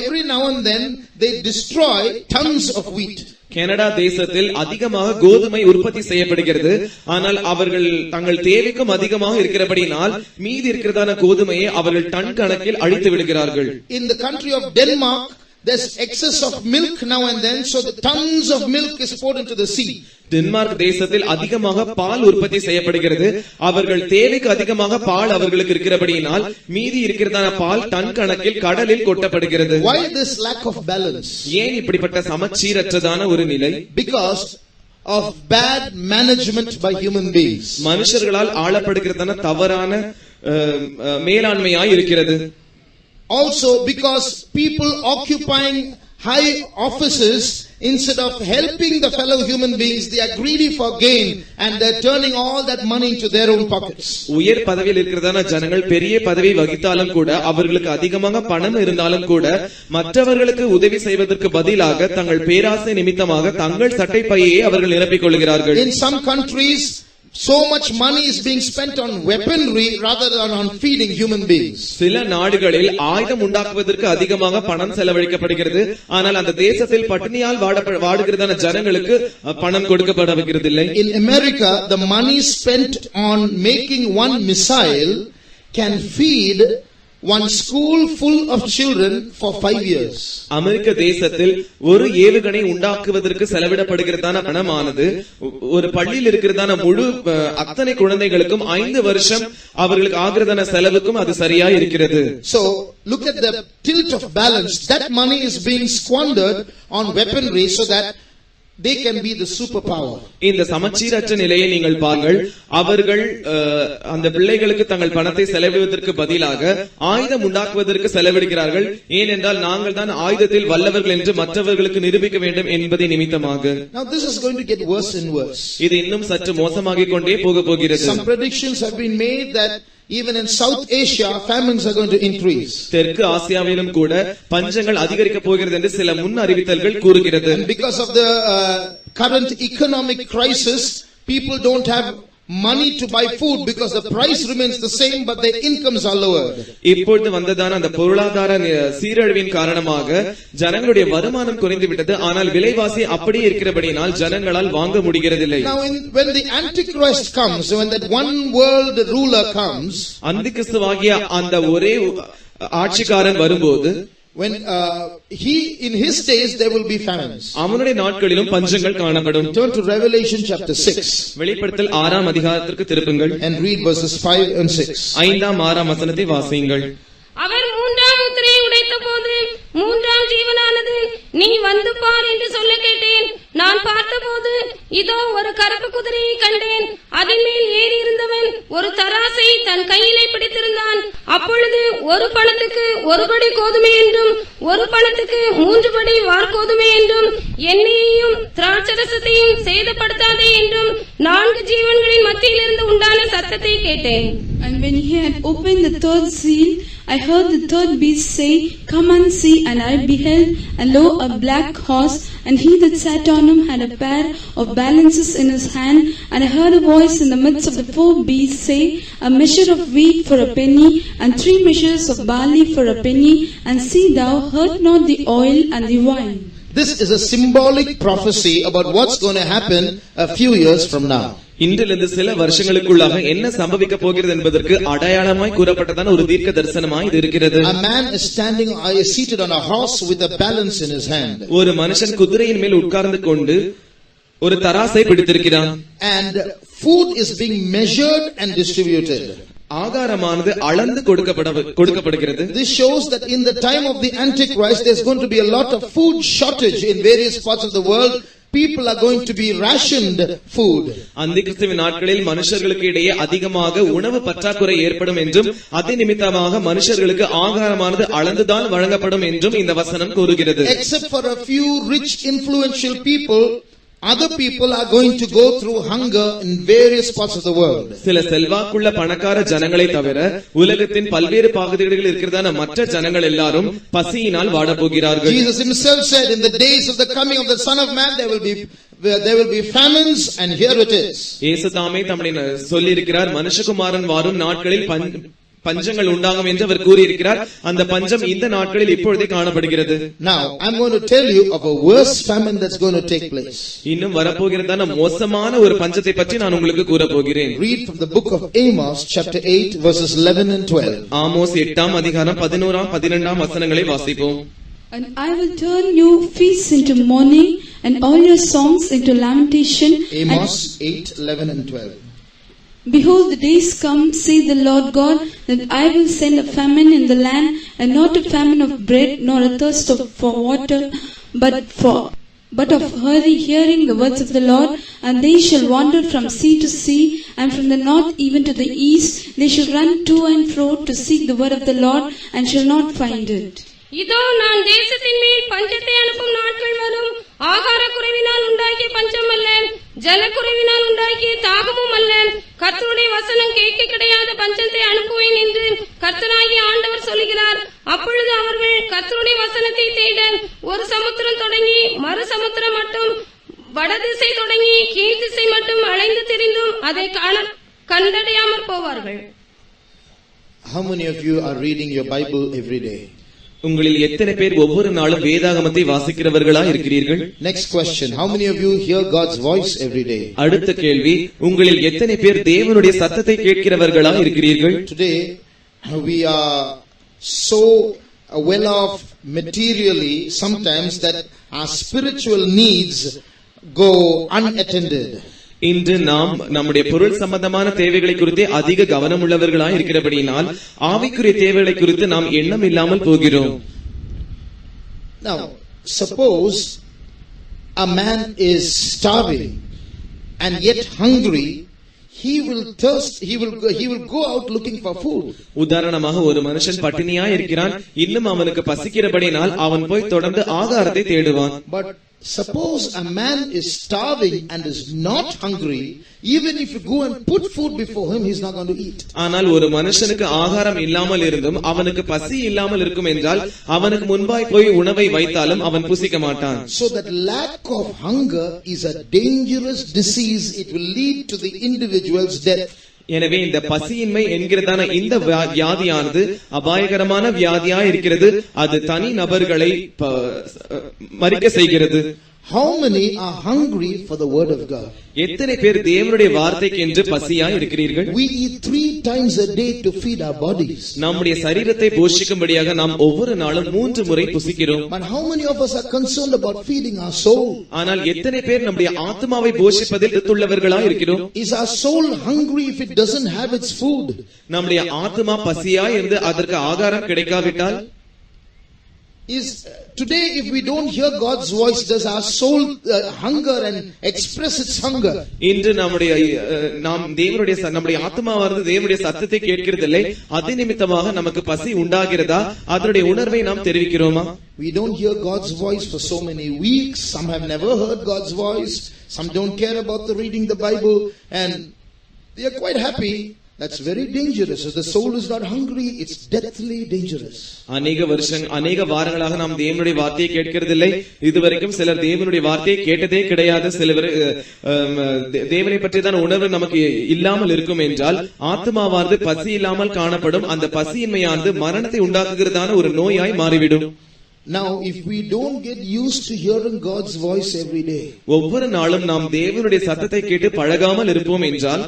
every now and then they destroy tons of wheat. Canada தேசத்தில் அதிகமாக கோதுமை உற்பத்தி செய்யப்படுகிறது. ஆனால் அவர்கள் தங்கள் தேவைக்கும் அதிகமாக இருக்கிறபடினால் மீதி இருக்கிறதான கோதுமையை அவர்கள் டன் கணக்கில் அழித்து விடுகிறார்கள். In the country of Denmark, there's excess of milk now and then, so the tons of milk is poured into the sea. Denmark தேசத்தில் அதிகமாக பால் உற்பத்தி செய்யப்படுகிறது. அவர்கள் தேவைக்கு அதிகமாக பால் அவர்களுக்கு இருக்கிறபடியினால் மீதி இருக்கிறதான பால் டன் கணக்கில் கடலில் கொட்டப்படுகிறது. Why this lack of balance? ஏன் இப்படிப்பட்ட சமச்சீரற்றதான ஒரு நிலை? Because of bad management by human beings. மனுஷர்களால் ஆளப்படுகிறதான தவறான மேலாண்மையாய் இருக்கிறது. Also because people occupying high offices, instead of helping the fellow human beings, they are greedy for gain and they're turning all that money into their own pockets. உயர் பதவியில் இருக்கிறதான ஜனங்கள் பெரிய பதவி வகித்தாலும் கூட அவர்களுக்கு அதிகமாக பணம் இருந்தாலும் கூட மற்றவர்களுக்கு உதவி செய்வதற்கு பதிலாக தங்கள் பேராசை நிமித்தமாக தங்கள் சட்டைப்பையை அவர்கள் நிரப்பிக் கொள்கிறார்கள். In some countries, so much money is being spent on weaponry rather than on feeding human beings. சில நாடுகளில் ஆயுதம் உண்டாக்குவதற்கு அதிகமாக பணம் செலவழிக்கப்படுகிறது. ஆனால் அந்த தேசத்தில் பட்டினியால் வாடுகிறதான ஜனங்களுக்கு பணம் கொடுக்கப்படுவதில்லை. In America, the money spent on making one missile can feed one school full of children for 5 years. அமெரிக்க தேசத்தில் ஒரு ஏவுகணை உண்டாக்குவதற்கு செலவிடப்படுகிறதான பணமானது ஒரு பள்ளியில் இருக்கிறதான முழு அத்தனை குழந்தைகளுக்கும் 5 வருஷம் அவர்களுக்கு ஆகிறதான செலவுக்கும் அது சரியா இருக்கிறது. So look at the tilt of balance. That money is being squandered on weaponry so that they can be the superpower. இந்த சமச்சீரற்ற நிலையை நீங்கள் பாருங்கள். அவர்கள் அந்த பிள்ளைகளுக்கு தங்கள் பணத்தை செலவிடுவதற்கு பதிலாக ஆயுதம் உண்டாக்குவதற்கு செலவிடுகிறார்கள். ஏனென்றால் நாங்கள் தான் ஆயுதத்தில் வல்லவர்கள் என்று மற்றவர்களுக்கு நிரூபிக்க வேண்டும் என்பதை நிமித்தமாக. Now this is going to get worse and worse. இது இன்னும் சற்று மோசமாகிக் கொண்டே போகிறது. Some predictions have been made that even in South Asia, famines are going to increase. தெற்கு ஆசியாவிலும் கூட பஞ்சங்கள் அதிகரிக்க போகிறது என்று சில முன் அறிவித்தல்கள் கூறுகிறது. And because of the current economic crisis, people don't have money to buy food because the price remains the same but their incomes are lowered. இப்பொழுது வந்ததான அந்த பொருளாதார சீரழிவின் காரணமாக ஜனங்களுடைய வருமானம் குறைந்து விட்டது. ஆனால் விலைவாசி அப்படியே இருக்கிறபடியால் ஜனங்களால் வாங்க முடிகிறதில்லை. Now when the antichrist comes, when that one world ruler comes, அந்திகிறிஸ்துவாகிய அந்த ஒரே ஆட்சிக்காரன் வரும்போது, when he in his days there will be famines. அவனுடைய நாட்களிலும் பஞ்சங்கள் காணப்படும். Turn to Revelation chapter 6. வெளிப்படுத்தல் 6ஆம் அதிகாரத்திற்கு திருப்புங்கள் and read verses 5 and 6. 5ஆம் 6ஆம் வசனத்தை வாசியுங்கள். அவர் 3ஆம் முத்திரையை உடைத்தபோது 3ஆம் ஜீவனானது நீ வந்து பார் என்று சொல்ல கேட்டேன். நான் பார்த்தபோது இதோ ஒரு கருப்பு குதிரையை கண்டேன். அதன் மேல் ஏறி இருந்தவன் ஒரு தராசை தன் கையிலே பிடித்திருந்தான். அப்பொழுது ஒரு பணத்துக்கு 1 படி கோதுமை என்றும் 1 பணத்துக்கு 3 படி வார்கோதுமை என்றும் எண்ணெயையும் திராட்சரசத்தையும் சேதப்படுத்தாதே என்றும் 4 ஜீவன்களின் மத்தியிலிருந்து உண்டான சத்தத்தை கேட்டேன். And when he had opened the third seal, I heard the third beast say, Come and see. And I beheld, and lo, a black horse, and he that sat on him had a pair of balances in his hand. And I heard a voice in the midst of the 4 beasts say, A measure of wheat for a penny, and 3 measures of barley for a penny, and see thou hurt not the oil and the wine. This is a symbolic prophecy about what's going to happen a few years from now. இன்றிலிருந்து சில வருஷங்களுக்குள்ளாக என்ன சம்பவிக்க போகிறது என்பதற்கு அடையாளமாய் கூறப்பட்டதான ஒரு தீர்க்க தரிசனமாய் இது இருக்கிறது. A man is seated on a horse with a balance in his hand. ஒரு மனுஷன் குதிரையின் மேல் உட்கார்ந்து கொண்டு ஒரு தராசை பிடித்திருக்கிறான். And food is being measured and distributed. ஆகாரமானது அளந்து கொடுக்கப்படுகிறது. This shows that in the time of the Antichrist there's going to be a lot of food shortage in various parts of the world. People are going to be rationed food. அந்திகிறிஸ்துவின் நாட்களில் மனுஷர்களுக்கு இடையே அதிகமாக உணவு பற்றாக்குறை ஏற்படும் என்றும் அதே நிமித்தமாக மனுஷர்களுக்கு ஆகாரமானது அளந்துதான் வழங்கப்படும் என்றும் இந்த வசனம் கூறுகிறது. Except for a few rich influential people, other people are going to go through hunger in various parts of the world. சில செல்வாக்குள்ள பணக்கார ஜனங்களை தவிர உலகத்தின் பல்வேறு பகுதிகளில் இருக்கிறதான மற்ற ஜனங்கள் எல்லாரும் பசியினால் வாடப் போகிறார்கள். Jesus himself said, in the days of the coming of the Son of Man there will be famines, and here it is. இயேசு தாமே தம்முடைய சொல்லி இருக்கிறார், மனுஷகுமாரன் வரும் நாட்களில் பஞ்சங்கள் உண்டாகும் என்று அவர் கூறியிருக்கிறார். அந்த பஞ்சம் இந்த நாட்களில் இப்பொழுதே காணப்படுகிறது. Now I'm going to tell you of a worse famine that's going to take place. இன்னும் வரப்போகிறதான மோசமான ஒரு பஞ்சத்தை பற்றி நான் உங்களுக்கு கூற போகிறேன். Read from the book of Amos chapter 8 verses 11 and 12. Amos 8ஆம் அதிகாரம் 11ஆம் 12ஆம் வசனங்களை வாசிப்போம். And I will turn your feasts into mourning and all your songs into lamentation. Amos 8:11 and 12. Behold, the days come, say the Lord God, that I will send a famine in the land, and not a famine of bread, nor a thirst for water, but of hearing the words of the Lord. And they shall wander from sea to sea, and from the north even to the east. They shall run to and fro to seek the word of the Lord, and shall not find it. இதோ நான் தேசத்தின் மேல் பஞ்சத்தை அனுப்பும் நாட்கள் வரும். ஆகார குறைவினால் உண்டாகிய பஞ்சம் அல்ல, ஜலக்குறைவினால் உண்டாகிய தாகமும் அல்ல. கர்த்தருடைய வசனம் கேட்க கிடையாத பஞ்சத்தை அனுப்புவேன் என்று கர்த்தராகிய ஆண்டவர் சொல்கிறார். அப்பொழுது அவர்கள் கர்த்தருடைய வசனத்தை தேட ஒரு சமுத்திரம் தொடங்கி மறு சமுத்திரம் மட்டும், வடதிசை தொடங்கி கீழ் திசை மட்டும் அலைந்து திரிந்தும் அதை கண்டடையாமற் போவார்கள். How many of you are reading your Bible every day? உங்களில் எத்தனை பேர் ஒவ்வொரு நாளும் வேதாகமத்தை வாசிக்கிறவர்களா இருக்கிறீர்கள்? Next question, how many of you hear God's voice every day? அடுத்த கேள்வி, உங்களில் எத்தனை பேர் தேவனுடைய சத்தத்தை கேட்கிறவர்களா இருக்கிறீர்கள்? Today we are so well off materially sometimes that our spiritual needs go unattended. இன்று நாம் நம்முடைய பொருள் சம்பந்தமான தேவைகளை குறித்து அதிக கவனம் உள்ளவர்களாய் இருக்கிறபடியினால் ஆவிக்குரிய தேவைகளை குறித்து நாம் எண்ணம் இல்லாமல் போகிறோம். Now suppose a man is starving and yet hungry, he will go out looking for food. உதாரணமாக ஒரு மனுஷன் பட்டினியாய் இருக்கிறான், இன்னும் அவனுக்கு பசிக்கிறபடியினால் அவன் போய் தொடர்ந்து ஆகாரத்தை தேடுவான். But suppose a man is starving and is not hungry, even if you go and put food before him, he is not going to eat. ஆனால் ஒரு மனுஷனுக்கு ஆகாரம் இல்லாமல் இருந்தும் அவனுக்கு பசி இல்லாமல் இருக்கும் என்றால் அவனுக்கு முன்பாய் போய் உணவை வைத்தாலும் அவன் புசிக்க மாட்டான். So that lack of hunger is a dangerous disease. It will lead to the individual's death. எனவே இந்த பசியின்மை என்கிறதான இந்த வியாதியானது அபாயகரமான வியாதியா இருக்கிறது. அது தனி நபர்களை மரிக்க செய்கிறது. How many are hungry for the word of God? எத்தனை பேர் தேவனுடைய வார்த்தைக்கு என்று பசியாய் இருக்கிறீர்கள்? We eat 3 times a day to feed our bodies. நம்முடைய சரீரத்தை போஷிக்கும்படியாக நாம் ஒவ்வொரு நாளும் 3 முறை புசிக்கிறோம். But how many of us are concerned about feeding our soul? ஆனால் எத்தனை பேர் நம்முடைய ஆத்மாவை போஷிப்பதில் உள்ளவர்களாய் இருக்கிறோம்? Is our soul hungry if it doesn't have its food? நம்முடைய ஆத்மா பசியாய் இருந்து அதற்கு ஆகாரம் கிடைக்காவிட்டால், is today if we don't hear God's voice, does our soul hunger and express its hunger? இன்று நாம் நம்முடைய ஆத்மாவானது தேவனுடைய சத்தத்தை கேட்கிறதில்லை, அதே நிமித்தமாக நமக்கு பசி உண்டாகிறதா? அதனுடைய உணர்வை நாம் தெரிவிக்கிறோமா? We don't hear God's voice for so many weeks. Some have never heard God's voice. Some don't care about the reading the Bible, and they are quite happy. That's very dangerous. If the soul is not hungry, it's deathly dangerous. அநேக வாரங்களாக நாம் தேவனுடைய வார்த்தையை கேட்கிறதில்லை. இதுவரைக்கும் சிலர் தேவனுடைய வார்த்தையை கேட்டதே கிடையாது. சிலர் தேவனை பற்றியதான உணர்வு நமக்கு இல்லாமல் இருக்கும் என்றால் ஆத்மாவானது பசி இல்லாமல் காணப்படும். அந்த பசியின்மையானது மரணத்தை உண்டாக்குகிறதான ஒரு நோயாய் மாறிவிடும். Now, if we don't get used to hearing God's voice every day, ஒவ்வொரு நாளும் நாம் தேவனுடைய சத்தத்தை கேட்டு பழகாமல் இருப்போம் என்றால்,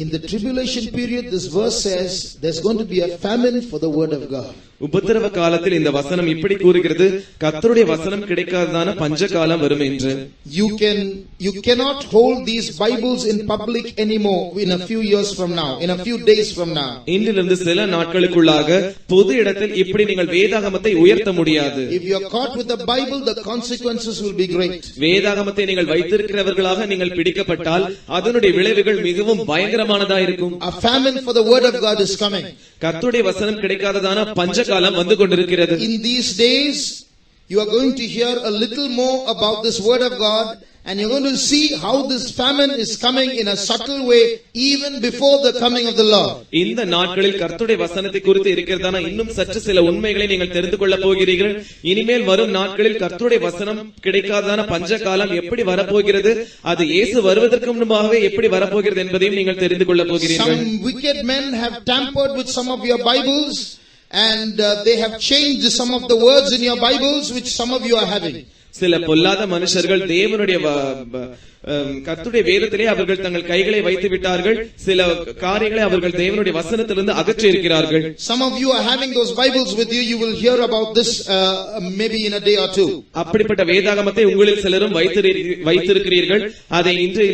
in the tribulation period, this verse says there's going to be a famine for the word of God. உபத்திரவ காலத்தில் இந்த வசனம் இப்படி கூறுகிறது, கர்த்தருடைய வசனம் கிடைக்காததான பஞ்ச காலம் வரும் என்று. You cannot hold these Bibles in public anymore in a few years from now, in a few days from now. இன்றிலிருந்து சில நாட்களுக்குள்ளாக பொது இடத்தில் இப்படி நீங்கள் வேதாகமத்தை உயர்த்த முடியாது. If you are caught with the Bible, the consequences will be great. வேதாகமத்தை நீங்கள் வைத்திருக்கிறவர்களாக நீங்கள் பிடிக்கப்பட்டால் அதனுடைய விளைவுகள் மிகவும் பயங்கரமானதா இருக்கும். A famine for the word of God is coming. கர்த்தருடைய வசனம் கிடைக்காததான பஞ்ச காலம் வந்து கொண்டிருக்கிறது. In these days, you are going to hear a little more about this word of God, and you're going to see how this famine is coming in a subtle way even before the coming of the Lord. இந்த நாட்களில் கர்த்தருடைய வசனத்தை குறித்து இருக்கிறதான இன்னும் சற்று சில உண்மைகளை நீங்கள் தெரிந்து கொள்ள போகிறீர்கள். இனிமேல் வரும் நாட்களில் கர்த்தருடைய வசனம் கிடைக்காததான பஞ்ச காலம் எப்படி வரப்போகிறது, அது இயேசு வருவதற்கு முன்பாகவே எப்படி வரப்போகிறது என்பதையும் நீங்கள் தெரிந்து கொள்ள போகிறீர்கள். Some wicked men have tampered with some of your Bibles, and they have changed some of the words in your Bibles which some of you are having. சில பொல்லாத மனுஷர்கள் தேவனுடைய கர்த்தருடைய வேதத்திலே அவர்கள் தங்கள் கைகளை வைத்து விட்டார்கள். சில காரியங்களை அவர்கள் தேவனுடைய வசனத்திலிருந்து அகற்றி இருக்கிறார்கள். Some of you are having those Bibles with you. You will hear about this maybe in a day or two. அப்படிப்பட்ட வேதாகமத்தை உங்களில் சிலரும் வைத்திருக்கிறீர்கள். அதை இன்று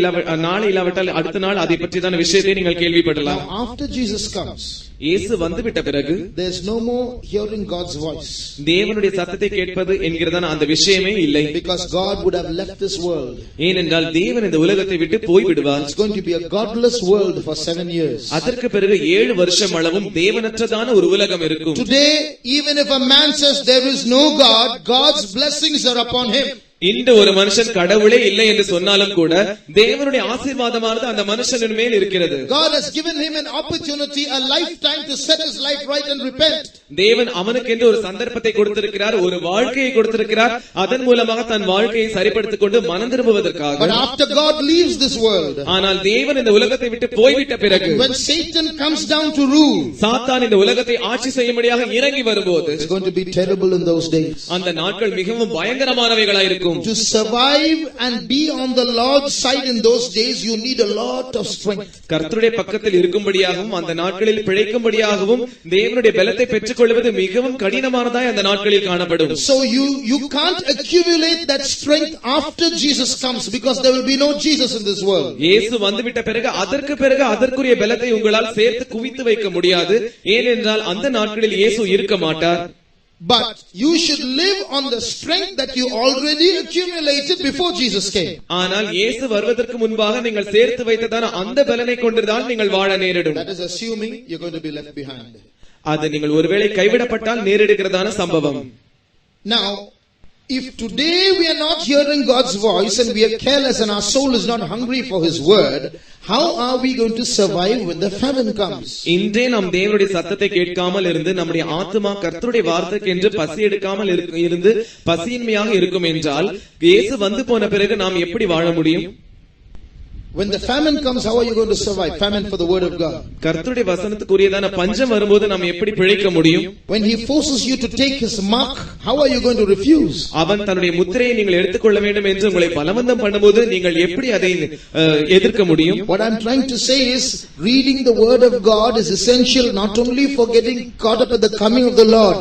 நாளை இல்லாவிட்டால் அடுத்த நாள் அதை பற்றியான விஷயத்தை நீங்கள் கேள்விப்படலாம். Now, after Jesus comes, இயேசு வந்துவிட்ட பிறகு there is no more hearing God's voice. தேவனுடைய சத்தத்தை கேட்பது என்கிறதான அந்த விஷயமே இல்லை. Because God would have left this world. ஏனென்றால் தேவன் இந்த உலகத்தை விட்டு போய் விடுவார். It's going to be a godless world for 7 years. அதற்கு பிறகு 7 வருஷம் அளவும் தேவனற்றதான ஒரு உலகம் இருக்கும். Today, even if a man says there is no God, God's blessings are upon him. இன்று ஒரு மனுஷன் கடவுளே இல்லை என்று சொன்னாலும் கூட தேவனுடைய ஆசீர்வாதமானது அந்த மனுஷனின் மேல் இருக்கிறது. God has given him an opportunity, a lifetime to set his life right and repent. தேவன் அவனுக்கென்று ஒரு சந்தர்ப்பத்தை கொடுத்திருக்கிறார், ஒரு வாழ்க்கையை கொடுத்திருக்கிறார். அதன் மூலமாக தன் வாழ்க்கையை சரிப்படுத்திக் கொண்டு மனம் திரும்புவதற்காக. But after God leaves this world, ஆனால் தேவன் இந்த உலகத்தை விட்டு போய்விட்ட பிறகு, when Satan comes down to rule, சாத்தான் இந்த உலகத்தை ஆட்சி செய்யும்படியாக இறங்கி வரும்போது, it's going to be terrible in those days. அந்த நாட்கள் மிகவும் பயங்கரமானவைகளாய் இருக்கும். To survive and be on the Lord's side in those days, you need a lot of strength. கர்த்தருடைய பக்கத்தில் இருக்கும்படியாகவும் அந்த நாட்களில் பிழைக்கும்படியாகவும் தேவனுடைய பலத்தை பெற்றுக்கொள்வது மிகவும் கடினமானதாய் அந்த நாட்களில் காணப்படும். So you can't accumulate that strength after Jesus comes, because there will be no Jesus in this world. இயேசு வந்துவிட்ட பிறகு அதற்குரிய பலத்தை உங்களால் சேர்த்து குவித்து வைக்க முடியாது. ஏனென்றால் அந்த நாட்களில் இயேசு இருக்க மாட்டார். But you should live on the strength that you already accumulated before Jesus came. ஆனால் இயேசு வருவதற்கு முன்பாக நீங்கள் சேர்த்து வைத்ததான அந்த பலனை கொண்டுதான் நீங்கள் வாழ நேரிடும். That is assuming you're going to be left behind. அது நீங்கள் ஒருவேளை கைவிடப்பட்டால் நேரிடுகிறதான சம்பவம். Now, if today we are not hearing God's voice and we are careless and our soul is not hungry for His word, how are we going to survive when the famine comes? இன்றே நாம் தேவனுடைய சத்தத்தை கேட்காமல் இருந்து நம்முடைய ஆத்துமா கர்த்தருடைய வார்த்தைக்கு என்று பசி எடுக்காமல் இருந்து பசியின்மையாக இருக்கும் என்றால் இயேசு வந்து போன பிறகு நாம் எப்படி வாழ முடியும்? When the famine comes, how are you going to survive? Famine for the word of God. கர்த்தருடைய வசனத்துக்குரியதான பஞ்சம் வரும்போது நாம் எப்படி பிழைக்க முடியும்? When he forces you to take his mark, how are you going to refuse? அவன் தன்னுடைய முத்திரையை நீங்கள் எடுத்துக்கொள்ள வேண்டும் என்று உங்களை பலவந்தம் பண்ணும்போது நீங்கள் எப்படி அதை எதிர்க்க முடியும்? What I'm trying to say is, reading the word of God is essential not only for getting caught up at the coming of the Lord.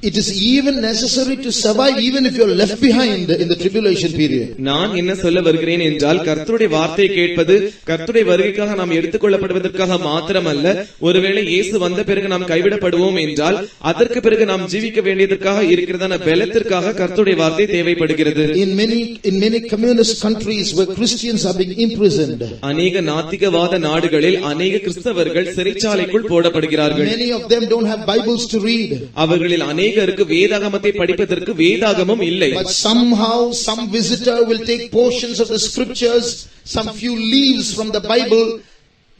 It is even necessary to survive even if you're left behind in the tribulation period. நான் என்ன சொல்ல வருகிறேன் என்றால் கர்த்தருடைய வார்த்தையை கேட்பது கர்த்தருடைய வருகைக்காக நாம் எடுத்துக்கொள்ளப்படுவதற்காக மாத்திரமல்ல, ஒருவேளை இயேசு வந்த பிறகு நாம் கைவிடப்படுவோம் என்றால் அதற்கு பிறகு நாம் ஜீவிக்க வேண்டியதற்காக இருக்கிறதான பலத்திற்காக கர்த்தருடைய வார்த்தை தேவைப்படுகிறது. In many communist countries where Christians are being imprisoned, அநேக நாத்திகவாத நாடுகளில் அநேக கிறிஸ்தவர்கள் சிறைச்சாலைக்குள் போடப்படுகிறார்கள். many of them don't have Bibles to read. அவர்களில் அநேகருக்கு வேதாகமத்தை படிப்பதற்கு வேதாகமம் இல்லை. But somehow some visitor will take portions of the scriptures, some few leaves from the Bible,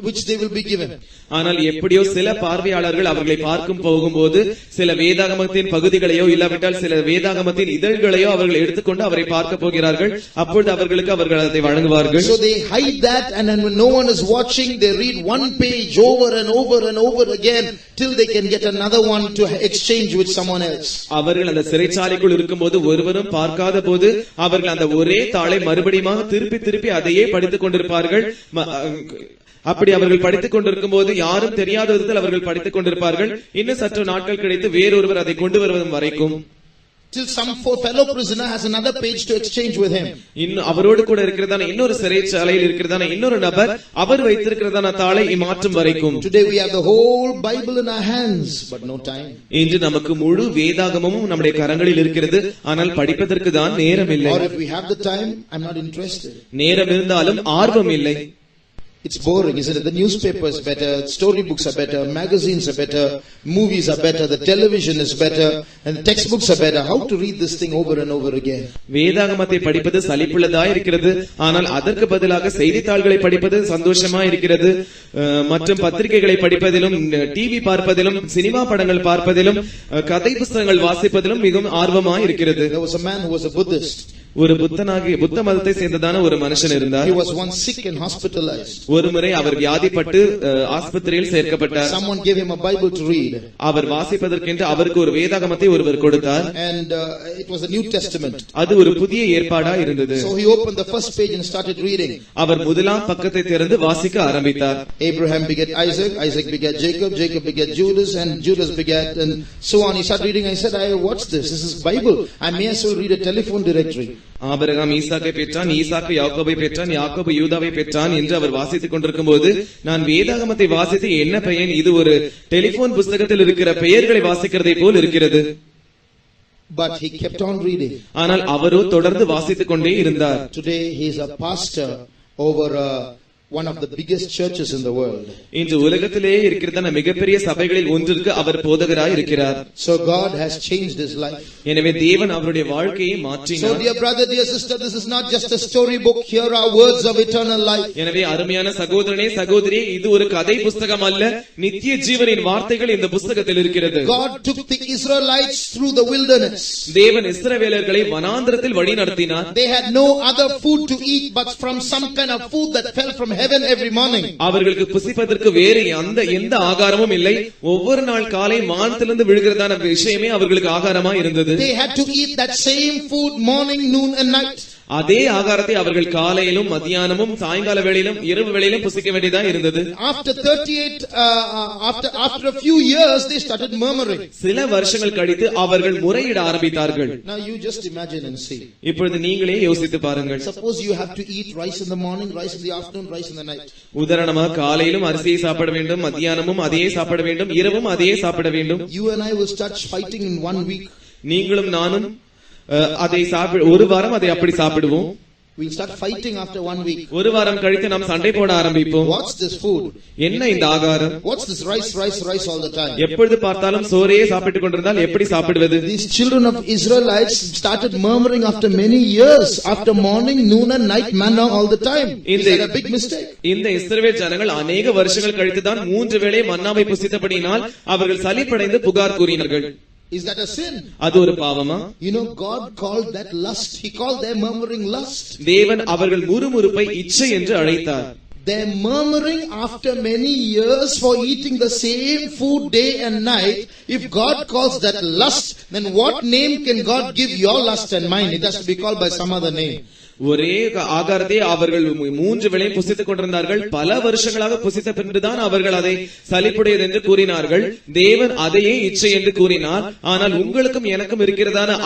which they will be given. ஆனால் எப்படியோ சில பார்வையாளர்கள் அவர்களை பார்க்கும் போகும்போது சில வேதாகமத்தின் பகுதிகளையோ இல்லாவிட்டால் சில வேதாகமத்தின் இதழ்களையோ அவர்கள் எடுத்துக்கொண்டு அவரை பார்க்க போகிறார்கள். அப்பொழுது அவர்கள் அதை வழங்குவார்கள். So they hide that, and then when no one is watching, they read one page over and over and over again till they can get another one to exchange with someone else. அவர்கள் அந்த சிறைச்சாலைக்குள் இருக்கும்போது ஒருவரும் பார்க்காத போது அவர்கள் அந்த ஒரே தாளை மறுபடியும் திருப்பி அதையே படித்துக் கொண்டிருப்பார்கள். அப்படி அவர்கள் படித்துக் கொண்டிருக்கும் போது யாரும் தெரியாத விதத்தில் அவர்கள் படித்துக் கொண்டிருப்பார்கள். இன்னும் சற்று நாட்கள் கிடைத்து வேறொருவர் அதை கொண்டு வருவதும் வரைக்கும் till some fellow prisoner has another page to exchange with him. இன்னும் அவரோடு கூட இருக்கிறதான இன்னொரு சிறைச்சாலையில் இருக்கிறதான இன்னொரு நபர் அவர் வைத்திருக்கிறதான தாளை மாற்றும் வரைக்கும். Today we have the whole Bible in our hands, but no time. இன்று நமக்கு முழு வேதாகமமும் நம்முடைய கரங்களில் இருக்கிறது, ஆனால் படிப்பதற்கு தான் நேரம் இல்லை. Or if we have the time, I'm not interested. நேரம் இருந்தாலும் ஆர்வம் இல்லை. It's boring, isn't it? The newspapers are better, storybooks are better, magazines are better, movies are better, the television is better, and the textbooks are better. How to read this thing over and over again? வேதாகமத்தை படிப்பது சலிப்புள்ளதா இருக்கிறது, ஆனால் அதற்கு பதிலாக செய்தித்தாள்களை படிப்பது சந்தோஷமா இருக்கிறது. மற்றும் பத்திரிகைகளை படிப்பதிலும், டிவி பார்ப்பதிலும், சினிமா படங்கள் பார்ப்பதிலும், கதை புத்தகங்கள் வாசிப்பதிலும் மிகவும் ஆர்வமா இருக்கிறது. There was a man who was a Buddhist. ஒரு புத்த மதத்தை சேர்ந்ததான ஒரு மனுஷன் இருந்தார். He was once sick and hospitalized. ஒருமுறை அவர் வியாதிப்பட்டு ஆஸ்பத்திரியில் சேர்க்கப்பட்டார். Someone gave him a Bible to read. அவர் வாசிப்பதற்கென்று அவருக்கு ஒரு வேதாகமத்தை ஒருவர் கொடுத்தார். And it was the New Testament. அது ஒரு புதிய ஏற்பாடா இருந்தது. So he opened the first page and started reading. அவர் முதலாம் பக்கத்தை திறந்து வாசிக்க ஆரம்பித்தார். Abraham begat Isaac, Isaac begat Jacob, Jacob begat Judas, and Judas begat, and so on. He started reading. I said, what's this? This is Bible. I may as well read a telephone directory. Abraham ஈசாக்கை பெற்றான், ஈசாக்கு யாக்கோபை பெற்றான், யாக்கோபு யூதாவை பெற்றான் என்று அவர் வாசித்துக் கொண்டிருக்கும் போது நான் வேதாகமத்தை வாசித்து என்ன பயன்? இது ஒரு டெலிபோன் புத்தகத்தில் இருக்கிற பெயர்களை வாசிக்கிறதை போல் இருக்கிறது. But he kept on reading. ஆனால் அவரோ தொடர்ந்து வாசித்துக் கொண்டே இருந்தார். Today he is a pastor over one of the biggest churches in the world. இன்று உலகத்திலே இருக்கிறதான மிகப்பெரிய சபைகளில் ஒன்றிற்கு அவர் போதகராய் இருக்கிறார். So God has changed his life. எனவே தேவன் அவருடைய வாழ்க்கையை மாற்றினார். So dear brother, dear sister, this is not just a storybook. Here are words of eternal life. எனவே அருமையான சகோதரனே சகோதரியே, இது ஒரு கதை புத்தகம் அல்ல, நித்திய ஜீவனின் வார்த்தைகள் இந்த புத்தகத்தில் இருக்கிறது. God took the Israelites through the wilderness. தேவன் இஸ்ரவேலர்களை வனாந்திரத்தில் வழி நடத்தினார். They had no other food to eat but from some kind of food that fell from heaven every morning. அவர்களுக்கு புசிப்பதற்கு வேறு எந்த ஆகாரமும் இல்லை. ஒவ்வொரு நாள் காலை வானத்திலிருந்து விழுகிறதான விஷயமே அவர்களுக்கு ஆகாரமா இருந்தது. They had to eat that same food morning, noon and night. அதே ஆகாரத்தை அவர்கள் காலையிலும் மத்தியானமும் சாயங்கால வேளையிலும் இரவு வேளையிலும் புசிக்க வேண்டியதா இருந்தது. After a few years they started murmuring. சில வருஷங்கள் கழித்து அவர்கள் முறையிட ஆரம்பித்தார்கள். Now you just imagine and see. இப்பொழுது நீங்களே யோசித்து பாருங்கள். Suppose you have to eat rice in the morning, rice in the afternoon, rice in the night. உதாரணமாக காலையிலும் அரிசியை சாப்பிட வேண்டும், மத்தியானமும் அதையே சாப்பிட வேண்டும், இரவும் அதையே சாப்பிட வேண்டும். You and I will start fighting in 1 week. நீங்களும் நானும் அதை ஒரு வாரம் அதை அப்படி சாப்பிடுவோம். We'll start fighting after 1 week. ஒரு வாரம் கழித்து நாம் சண்டை போட ஆரம்பிப்போம். What's this food? என்ன இந்த ஆகாரம்? What's this rice all the time? எப்பொழுது பார்த்தாலும் சோறையே சாப்பிட்டுக் கொண்டிருந்தால் எப்படி சாப்பிடுவது? These children of Israelites started murmuring after many years, after morning, noon and night manna all the time. Is that a big mistake? இந்த இஸ்ரவேல் ஜனங்கள் அநேக வருஷங்கள் கழித்து தான் 3 வேளை மன்னாவை புசித்தபடியினால் அவர்கள் சலிப்படைந்து புகார் கூறினார்கள். Is that a sin? அது ஒரு பாவமா? You know, God called that lust. He called their murmuring lust. தேவன் அவர்கள் முறுமுறுப்பை இச்சை என்று அழைத்தார். Their murmuring after many years for eating the same food day and night, if God calls that lust, then what name can God give your lust and mine? It has to be called by some other name. ஒரே ஆகாரத்தை அவர்கள் 3 வேளை புசித்துக் கொண்டிருந்தார்கள். பல வருஷங்களாக புசித்த பின்புதான் அவர்கள் அதை சலிப்புடையது என்று கூறினார்கள். தேவன் அதையே இச்சை என்று கூறினார். ஆனால் உங்களுக்கும் எனக்கும் இருக்கிறதான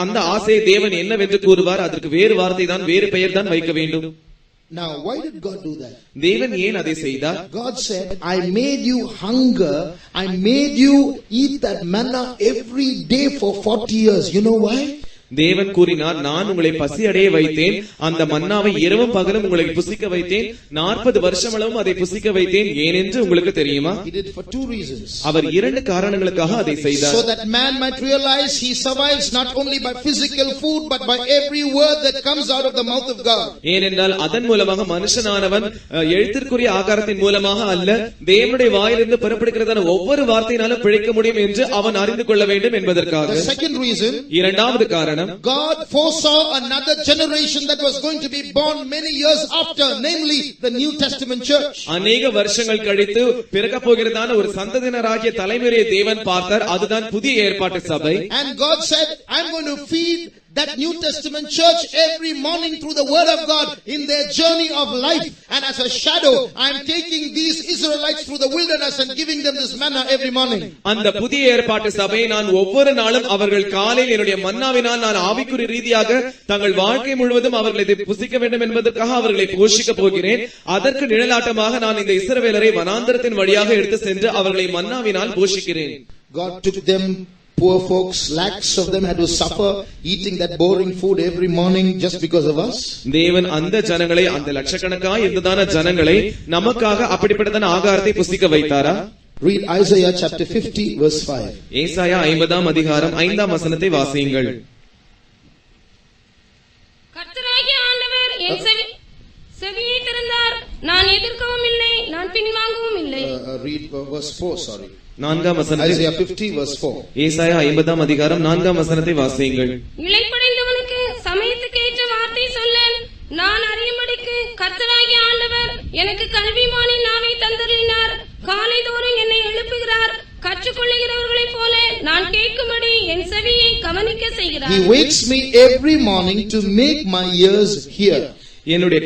அந்த ஆசையை தேவன் என்னவென்று கூறுவார்? அதற்கு வேறு வார்த்தை தான், வேறு பெயர் தான் வைக்க வேண்டும். Now, why did God do that? தேவன் ஏன் அதை செய்தார்? God said, I made you hunger. I made you eat that manna every day for 40 years. You know why? தேவன் கூறினார், நான் உங்களை பசியடைய வைத்தேன், அந்த மன்னாவை இரவும் பகலும் உங்களை புசிக்க வைத்தேன், 40 வருஷமளவும் அதை புசிக்க வைத்தேன். ஏனென்று உங்களுக்கு தெரியுமா? He did for two reasons. அவர் 2 காரணங்களுக்காக அதை செய்தார். So that man might realize he survives not only by physical food but by every word that comes out of the mouth of God. ஏனென்றால் அதன் மூலமாக மனுஷனானவன் எழுத்திற்குரிய ஆகாரத்தின் மூலமாக அல்ல, தேவனுடைய வாயிலிருந்து புறப்படுகிறதான ஒவ்வொரு வார்த்தையினாலும் பிழைக்க முடியும் என்று அவன் அறிந்து கொள்ள வேண்டும் என்பதற்காக. The second reason, இரண்டாவது காரணம், God foresaw another generation that was going to be born many years after, namely the New Testament church. அநேக வருஷங்கள் கழித்து பிறக்க போகிறதான ஒரு சந்ததியினராகிய தலைமுறையை தேவன் பார்த்தார். அதுதான் புதிய ஏற்பாட்டு சபை. And God said, I'm going to feed that New Testament church every morning through the word of God in their journey of life. And as a shadow, I'm taking these Israelites through the wilderness and giving them this manna every morning. அந்த புதிய ஏற்பாட்டு சபையை நான் ஒவ்வொரு நாளும் அவர்கள் காலையில் என்னுடைய மன்னாவினால் நான் ஆவிக்குரிய ரீதியாக தங்கள் வாழ்க்கை முழுவதும் அவர்களை இதை புசிக்க வேண்டும் என்பதற்காக அவர்களை போஷிக்க போகிறேன். அதற்கு நிழலாட்டமாக நான் இந்த இஸ்ரவேலரை வனாந்தரத்தின் வழியாக எடுத்து சென்று அவர்களை மன்னாவினால் போஷிக்கிறேன். God took them, poor folks, lakhs of them had to suffer eating that boring food every morning just because of us. தேவன் அந்த ஜனங்களை, அந்த லட்சக்கணக்காய் இருந்ததான ஜனங்களை நமக்காக அப்படிப்பட்டதான ஆகாரத்தை புசிக்க வைத்தாரா? Read Isaiah chapter 50 verse 5. ஏசாயா 50ஆம் அதிகாரம் 5ஆம் வசனத்தை வாசியுங்கள். கர்த்தராகிய ஆண்டவர் என் செவியை திறந்தார், நான் எதிர்க்கவும் இல்லை, நான் பின்வாங்கவும் இல்லை. Read verse 4, sorry. 4ஆம் வசனம். Isaiah 50 verse 4. ஏசாயா 50ஆம் அதிகாரம் 4ஆம் வசனத்தை வாசியுங்கள். இளைப்படைந்தவனுக்கு சமயத்துக்கு ஏற்ற வார்த்தை சொல்ல நான் அறியும்படிக்கு கர்த்தராகிய ஆண்டவர் எனக்கு கல்விமானின் நாவை தந்தருளினார். காலைதோறும் என்னை எழுப்புகிறார், கற்றுக்கொள்ளுகிறவர்களைப் போல நான் கேட்கும்படி என் செவியை கவனிக்க செய்கிறார். He wakes me every morning to make my ears hear. என்னுடைய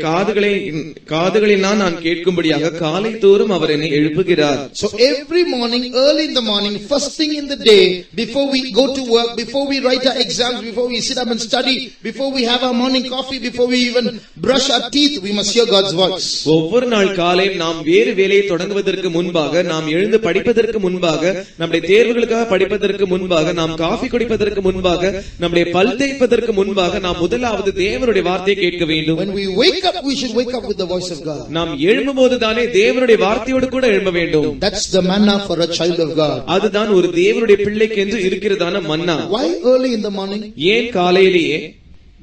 காதுகளில் நான் கேட்கும்படியாக காலை தோறும் அவர் என்னை எழுப்புகிறார். So every morning, early in the morning, first thing in the day, before we go to work, before we write our exams, before we sit up and study, before we have our morning coffee, before we even brush our teeth, we must hear God's voice. ஒவ்வொரு நாள் காலையும் நாம் வேறு வேலையை தொடங்குவதற்கு முன்பாக, நாம் எழுந்து படிப்பதற்கு முன்பாக, நம்முடைய தேர்வுகளுக்காக படிப்பதற்கு முன்பாக, நாம் காஃபி குடிப்பதற்கு முன்பாக, நம்முடைய பல் தேய்ப்பதற்கு முன்பாக நாம் முதலாவது தேவனுடைய வார்த்தையை கேட்க வேண்டும். When we wake up, we should wake up with the voice of God. நாம் எழும்பும்போது தானே தேவனுடைய வார்த்தையோடு கூட எழும்ப வேண்டும். That's the manna for a child of God. அதுதான் ஒரு தேவனுடைய பிள்ளைக்கு என்று இருக்கிறதான மன்னா. Why early in the morning? ஏன் காலையிலேயே?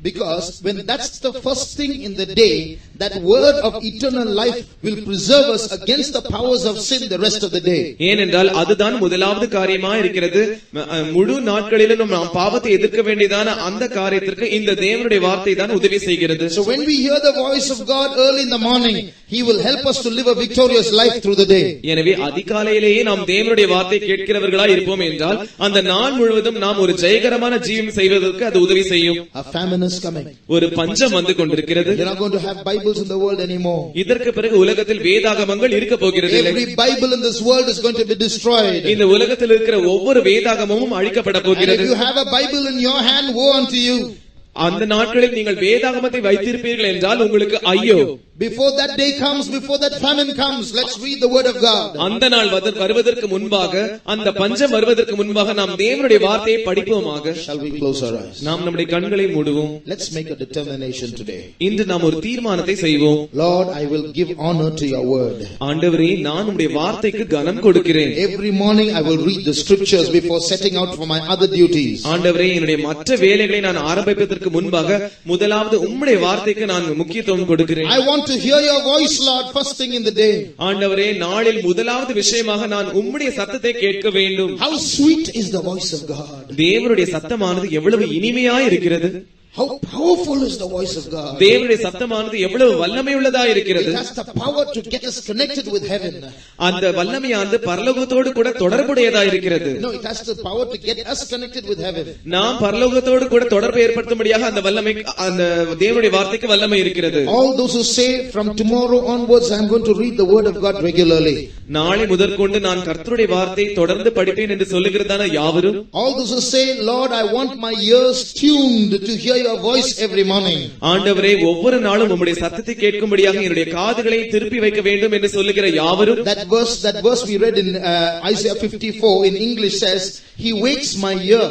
Because when that's the first thing in the day, that word of eternal life will preserve us against the powers of sin the rest of the day. ஏனென்றால் அதுதான் முதலாவது காரியமா இருக்கிறது. முழு நாட்களிலும் நாம் பாவத்தை எதிர்க்க வேண்டியதான அந்த காரியத்திற்கு இந்த தேவனுடைய வார்த்தை தான் உதவி செய்கிறது. So when we hear the voice of God early in the morning, He will help us to live a victorious life through the day. எனவே அதிகாலையிலேயே நாம் தேவனுடைய வார்த்தை கேட்கிறவர்களாய் இருப்போம் என்றால் அந்த நாள் முழுவதும் நாம் ஒரு ஜெயகரமான ஜீவனம் செய்வதற்கு அது உதவி செய்யும். A famine is coming. ஒரு பஞ்சம் வந்து கொண்டிருக்கிறது. You're not going to have Bibles in the world anymore. இதற்கு பிறகு உலகத்தில் வேதாகமங்கள் இருக்க போகிறது. Every Bible in this world is going to be destroyed. இந்த உலகத்தில் இருக்கிற ஒவ்வொரு வேதாகமும் அழிக்கப்பட போகிறது. And if you have a Bible in your hand, woe unto you. அந்த நாட்களில் நீங்கள் வேதாகமத்தை வைத்திருப்பீர்கள் என்றால் உங்களுக்கு ஐயோ. Before that day comes, before that famine comes, let's read the word of God. அந்த நாள் வருவதற்கு முன்பாக, அந்த பஞ்சம் வருவதற்கு முன்பாக நாம் தேவனுடைய வார்த்தையை படிப்போமாக. Shall we close our eyes? நாம் நம்முடைய கண்களை மூடுவோம். Let's make a determination today. இன்று நாம் ஒரு தீர்மானத்தை செய்வோம். Lord, I will give honor to your word. ஆண்டவரே, நான் உம்முடைய வார்த்தைக்கு கனம் கொடுக்கிறேன். Every morning I will read the scriptures before setting out for my other duties. ஆண்டவரே, என்னுடைய மற்ற வேலைகளை நான் ஆரம்பிப்பதற்கு முன்பாக முதலாவது உம்முடைய வார்த்தைக்கு நான் முக்கியத்துவம் கொடுக்கிறேன். I want to hear your voice, Lord, first thing in the day. ஆண்டவரே, நாளில் முதலாவது விஷயமாக நான் உம்முடைய சத்தத்தை கேட்க வேண்டும். How sweet is the voice of God. தேவனுடைய சத்தமானது எவ்வளவு இனிமையாய் இருக்கிறது. How powerful is the voice of God. தேவனுடைய சத்தமானது எவ்வளவு வல்லமை உள்ளதா இருக்கிறது. It has the power to get us connected with heaven. அந்த வல்லமையானது பரலோகத்தோடு கூட தொடர்புடையதா இருக்கிறது. No, it has the power to get us connected with heaven. நாம் பரலோகத்தோடு கூட தொடர்பு ஏற்படுத்தும்படியாக அந்த வல்லமை, அந்த தேவனுடைய வார்த்தைக்கு வல்லமை இருக்கிறது. All those who say from tomorrow onwards I am going to read the word of God regularly. நாளை முதற்கொண்டு நான் கர்த்தருடைய வார்த்தையை தொடர்ந்து படிப்பேன் என்று சொல்லுகிறதான யாவரும், all those who say, Lord, I want my ears tuned to hear your voice every morning. ஆண்டவரே, ஒவ்வொரு நாளும் உம்முடைய சத்தத்தை கேட்கும்படியாக என்னுடைய காதுகளை திருப்பி வைக்க வேண்டும் என்று சொல்லுகிற யாவரும், that verse we read in Isaiah 54 in English says, He wakes my ear.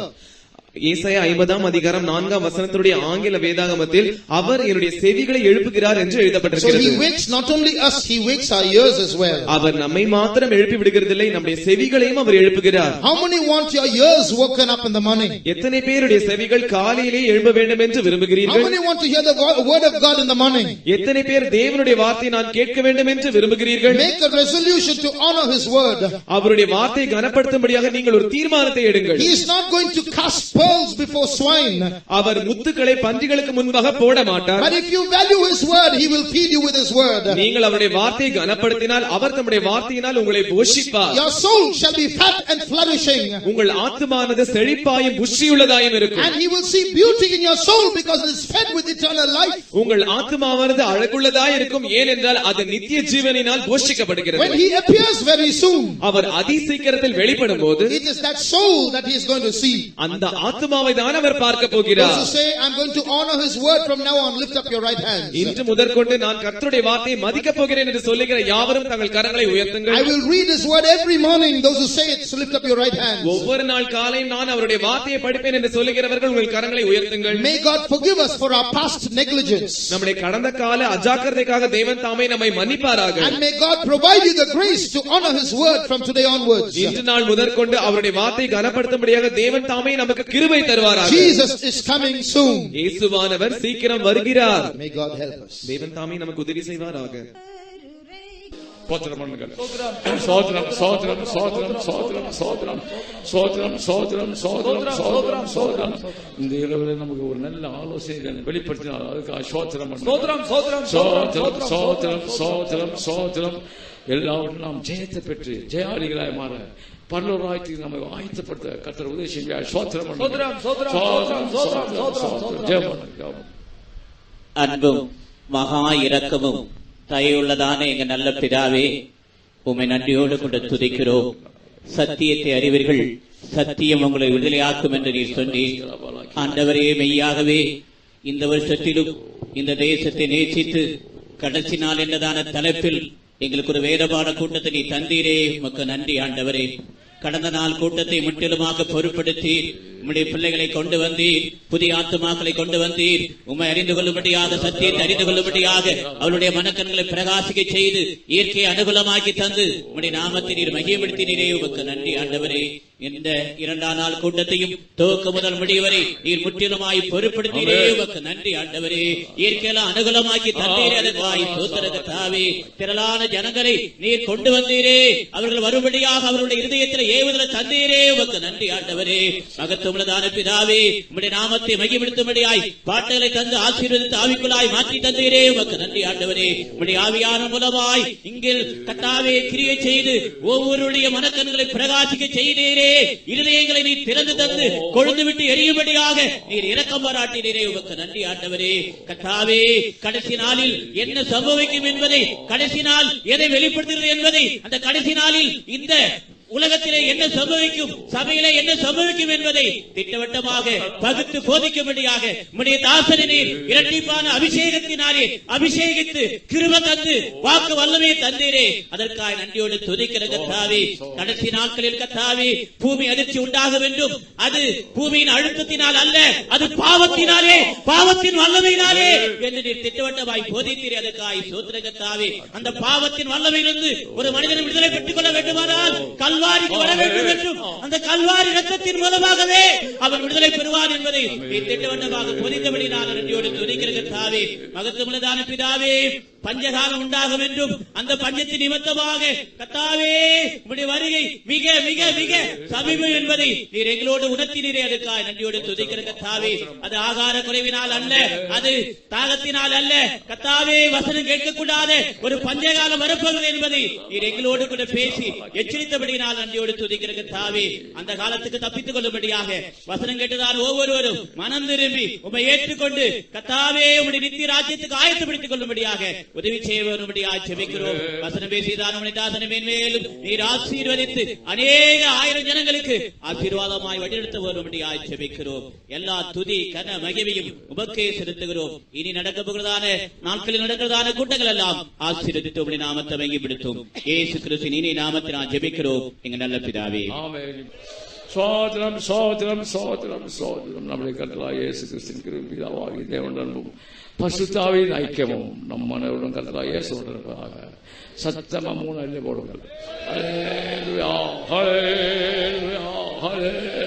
ஏசாயா 50ஆம் அதிகாரம் 4ஆம் வசனத்துடைய ஆங்கில வேதாகமத்தில் அவர் என்னுடைய செவிகளை எழுப்புகிறார் என்று So எழுதப்பட்டிருக்கிறது. he wakes not only us, he wakes our ears as well. அவர் நம்மை மாத்திரம் எழுப்பி விடுகிறதில்லை, நம்முடைய செவிகளையும் அவர் எழுப்புகிறார். How many want your ears woken up in the morning? எத்தனை பேருடைய செவிகள் காலையிலே எழும்ப வேண்டும் என்று How விரும்புகிறீர்கள்? many want to hear the word of God in the morning? எத்தனை பேர் தேவனுடைய வார்த்தையை நான் கேட்க வேண்டும் என்று விரும்புகிறீர்கள்? Make a resolution to honor his word. அவருடைய வார்த்தையை கனப்படுத்தும்படியாக நீங்கள் ஒரு தீர்மானத்தை எடுங்கள். He is not going to cast pearls before swine. அவர் முத்துக்களை பன்றிகளுக்கு முன்பாக போட மாட்டார். But if you value his word, he will feed you with his word. நீங்கள் அவருடைய வார்த்தையை கனப்படுத்தினால் அவர் தம்முடைய வார்த்தையினால் உங்களை போஷிப்பார். Your soul shall be fat and flourishing. உங்கள் ஆத்துமானது செழிப்பாயும் புஷ்டியுள்ளதாயும் இருக்கும். And he will see beauty in your soul because it is fed with eternal life. உங்கள் ஆத்துமாவானது அழகுள்ளதாய் இருக்கும், ஏனென்றால் அது நித்திய ஜீவனினால் போஷிக்கப்படுகிறது. When he appears very soon, அவர் அதிசீக்கிரத்தில் வெளிப்படும் போது it is that soul that he is going to see. அந்த ஆத்துமாவை தான் அவர் பார்க்க Those போகிறார். who say, I'm going to honor his word from now on, lift up your right hands. இன்று முதற்கொண்டு நான் கர்த்தருடைய வார்த்தையை மதிக்கப் போகிறேன் என்று சொல்லுகிற யாவரும் தங்கள் கரங்களை I உயர்த்துங்கள். will read his word every morning. Those who say it, so lift up your right hands. ஒவ்வொரு நாள் காலை நான் அவருடைய வார்த்தையை படிப்பேன் என்று சொல்லுகிறவர்கள் உங்கள் கரங்களை உயர்த்துங்கள். May God forgive us for our past negligence. நம்முடைய கடந்த கால அஜாக்கிரதைக்காக தேவன் தாமே நம்மை மன்னிப்பாராக. And may God provide you the grace to honor his word from today onwards. இன்று நாள் முதற்கொண்டு அவருடைய வார்த்தையை கனப்படுத்தும்படியாக தேவன் தாமே நமக்கு கிருபை தருவாராக. Jesus is coming soon. இயேசுவானவர் சீக்கிரம் வருகிறார். May God help us. தேவன் தாமே நமக்கு உதவி செய்வாராக. சோத்திரம் பண்ணுங்கள். சோத்திரம் சோத்திரம் சோத்திரம் சோத்திரம் சோத்திரம் சோத்திரம் சோத்திரம் சோத்திரம் சோத்திரம் சோத்திரம். இந்த இரவில் நமக்கு ஒரு நல்ல ஆலோசனை வெளிப்படுத்தினார். அதுக்காக சோத்திரம் சோத்திரம் சோத்திரம் சோத்திரம் சோத்திரம் சோத்திரம் சோத்திரம். எல்லாவற்றும் நாம் ஜெயத்தை பெற்று ஜெயாளிகளாய் மாற பரலோகத்துக்கு நம்மை ஆயத்தப்படுத்த கர்த்தர் உதவி செய்வார். சோத்திரம் சோத்திரம் சோத்திரம் சோத்திரம் சோத்திரம். ஜெயம் பண்ணுங்கள். அன்பும் மகா இரக்கமும் தயவுள்ளதான எங்க நல்ல பிதாவே, உம்மை நன்றியோடு கொண்டு துதிக்கிறோம். சத்தியத்தை அறிவீர்கள், சத்தியம் உங்களை விடுதலையாக்கும் என்று நீர் சொன்னீர். ஆண்டவரே, மெய்யாகவே இந்த வருஷத்திலும் இந்த தேசத்தை நேசித்து கடைசி நாள் என்றதான தலைப்பில் எங்களுக்கு ஒரு வேதபாட கூட்டத்தை நீ தந்தீரே, உமக்கு நன்றி ஆண்டவரே. கடந்த நாள் கூட்டத்தை முற்றிலுமாக பொறுப்படுத்தி உம்முடைய பிள்ளைகளை கொண்டு வந்தீர், புதிய ஆத்துமாக்களை கொண்டு வந்தீர். உம்மை அறிந்து கொள்ளும்படியாக, சத்தியத்தை அறிந்து கொள்ளும்படியாக அவருடைய மனக்கண்களை பிரகாசிக்க செய்து இயற்கையை அனுகூலமாக்கி தந்து உம்முடைய நாமத்தை நீர் மகிமைப்படுத்தினீரே, உமக்கு நன்றி ஆண்டவரே. இந்த 2ஆம் நாள் கூட்டத்தையும் துவக்க முதல் முடிவரை நீர் முற்றிலுமாய் பொறுப்படுத்தினீரே, உமக்கு நன்றி ஆண்டவரே. இயற்கையெல்லாம் அனுகூலமாக்கி தந்தீரே, அதற்காய் ஸ்தோத்திர கர்த்தாவே. திரளான ஜனங்களை நீர் கொண்டு வந்தீரே, அவர்கள் வரும்படியாக அவருடைய இருதயத்தில் ஏவுதலை தந்தீரே, உமக்கு நன்றி ஆண்டவரே. மகத்துவமுள்ளதான பிதாவே, உம்முடைய நாமத்தை மகிமைப்படுத்தும்படியாய் பாட்டுகளை தந்து ஆசீர்வதித்து ஆவிக்குள்ளாய் மாற்றி தந்தீரே, உமக்கு நன்றி ஆண்டவரே. உம்முடைய ஆவியான மூலமாய் இங்கில் கர்த்தாவே கிரியை செய்து ஒவ்வொருடைய மனக்கண்களை பிரகாசிக்க செய்தீரே, இருதயங்களை நீர் திறந்து தந்து கொழுந்து விட்டு எரியும்படியாக நீர் இரக்கம் பாராட்டினீரே, உமக்கு நன்றி ஆண்டவரே. கர்த்தாவே, கடைசி நாளில் என்ன சம்பவிக்கும் என்பதை, கடைசி நாள் எதை வெளிப்படுத்துகிறது என்பதை, அந்த கடைசி நாளில் இந்த உலகத்திலே என்ன சம்பவிக்கும், சபையிலே என்ன சம்பவிக்கும் என்பதை திட்டவட்டமாக பகுத்து போதிக்கும்படியாக உம்முடைய தாசனை நீர் இரட்டிப்பான அபிஷேகத்தினாலே அபிஷேகித்து கிருபை தந்து வாக்கு வல்லமையை தந்தீரே, அதற்காக நன்றியோடு துதிக்கிற கர்த்தாவே. கடைசி நாட்களில் கர்த்தாவே, பூமி அதிர்ச்சி உண்டாகும் என்றும் அது பூமியின் அழுத்தத்தினால் அல்ல, அது பாவத்தினாலே, பாவத்தின் வல்லமையினாலே என்று நீர் திட்டவட்டமாய் போதித்தீரே, அதற்காக ஸ்தோத்திர கர்த்தாவே. அந்த பாவத்தின் வல்லமையிலிருந்து ஒரு மனிதன் விடுதலை பெற்றுக் கொள்ள வேண்டுமானால் கல்வாரிக்கு வர வேண்டும் என்றும் அந்த கல்வாரி ரத்தத்தின் மூலமாகவே அவன் விடுதலை பெறுவான் என்பதை திட்டவட்டமாக போதித்தபடி நான் நன்றியோடு துதிக்கிற கர்த்தாவே. மகத்துவமுள்ளதான பிதாவே, பஞ்சகாலம் உண்டாகும் என்றும் அந்த பஞ்சத்தின் நிமித்தமாக கர்த்தாவே உம்முடைய வருகை மிக மிக மிக சமீபம் என்பதை நீர் எங்களோடு உணர்த்தினீரே, அதற்காக நன்றியோடு துதிக்கிற கர்த்தாவே. அது ஆகார குறைவினால் அல்ல, அது தாகத்தினால் அல்ல கர்த்தாவே, வசனம் கேட்கக்கூடாத ஒரு பஞ்சகாலம் வரப்போகிறது என்பதை நீர் எங்களோடு கூட பேசி எச்சரித்தபடி நான் நன்றியோடு துதிக்கிற கர்த்தாவே. அந்த காலத்துக்கு தப்பித்துக் கொள்ளும்படியாக வசனம் கேட்டுதான் ஒவ்வொருவரும் மனம் திரும்பி உம்மை ஏற்றுக்கொண்டு கர்த்தாவே உம்முடைய நித்திய ராஜ்யத்துக்கு ஆயத்தப்படுத்திக் கொள்ளும்படியாக உதவி செய்ய வரும்படியாக ஜெபிக்கிறோம். வசனம் பேசிதான் உம்முடைய தாசனை மேன்மேலும் நீர் ஆசீர்வதித்து அநேக ஆயிரம் ஜனங்களுக்கு ஆசீர்வாதமாய் வழிநடத்த வரும்படியாக ஜெபிக்கிறோம். எல்லா துதி கன மகிமையும் உமக்கே செலுத்துகிறோம். இனி நடக்க போகிறதான நாட்களில் நடக்கிறதான கூட்டங்கள் எல்லாம் ஆசீர்வதித்து உம்முடைய நாமத்தை மகிமைப்படுத்தும். இயேசு கிறிஸ்துவின் இனிய நாமத்தில் நான் ஜெபிக்கிறோம் எங்க நல்ல பிதாவே. ஆமென். சோதரம் சோதரம் சோதரம் சோதரம். நம்முடைய கர்த்தராகிய இயேசு கிறிஸ்துவின் கிருபையும் பிதாவாகிய தேவனுடைய அன்பும் பரிசுத்தாவின் ஐக்கியமும் நம் மனவுடன் கர்த்தராகிய இயேசுவோடு இருப்பதாக. சத்தமா 3 அல்ல போடுங்கள். ஹல்லேலூயா ஹல்லேலூயா ஹல்லேலூயா.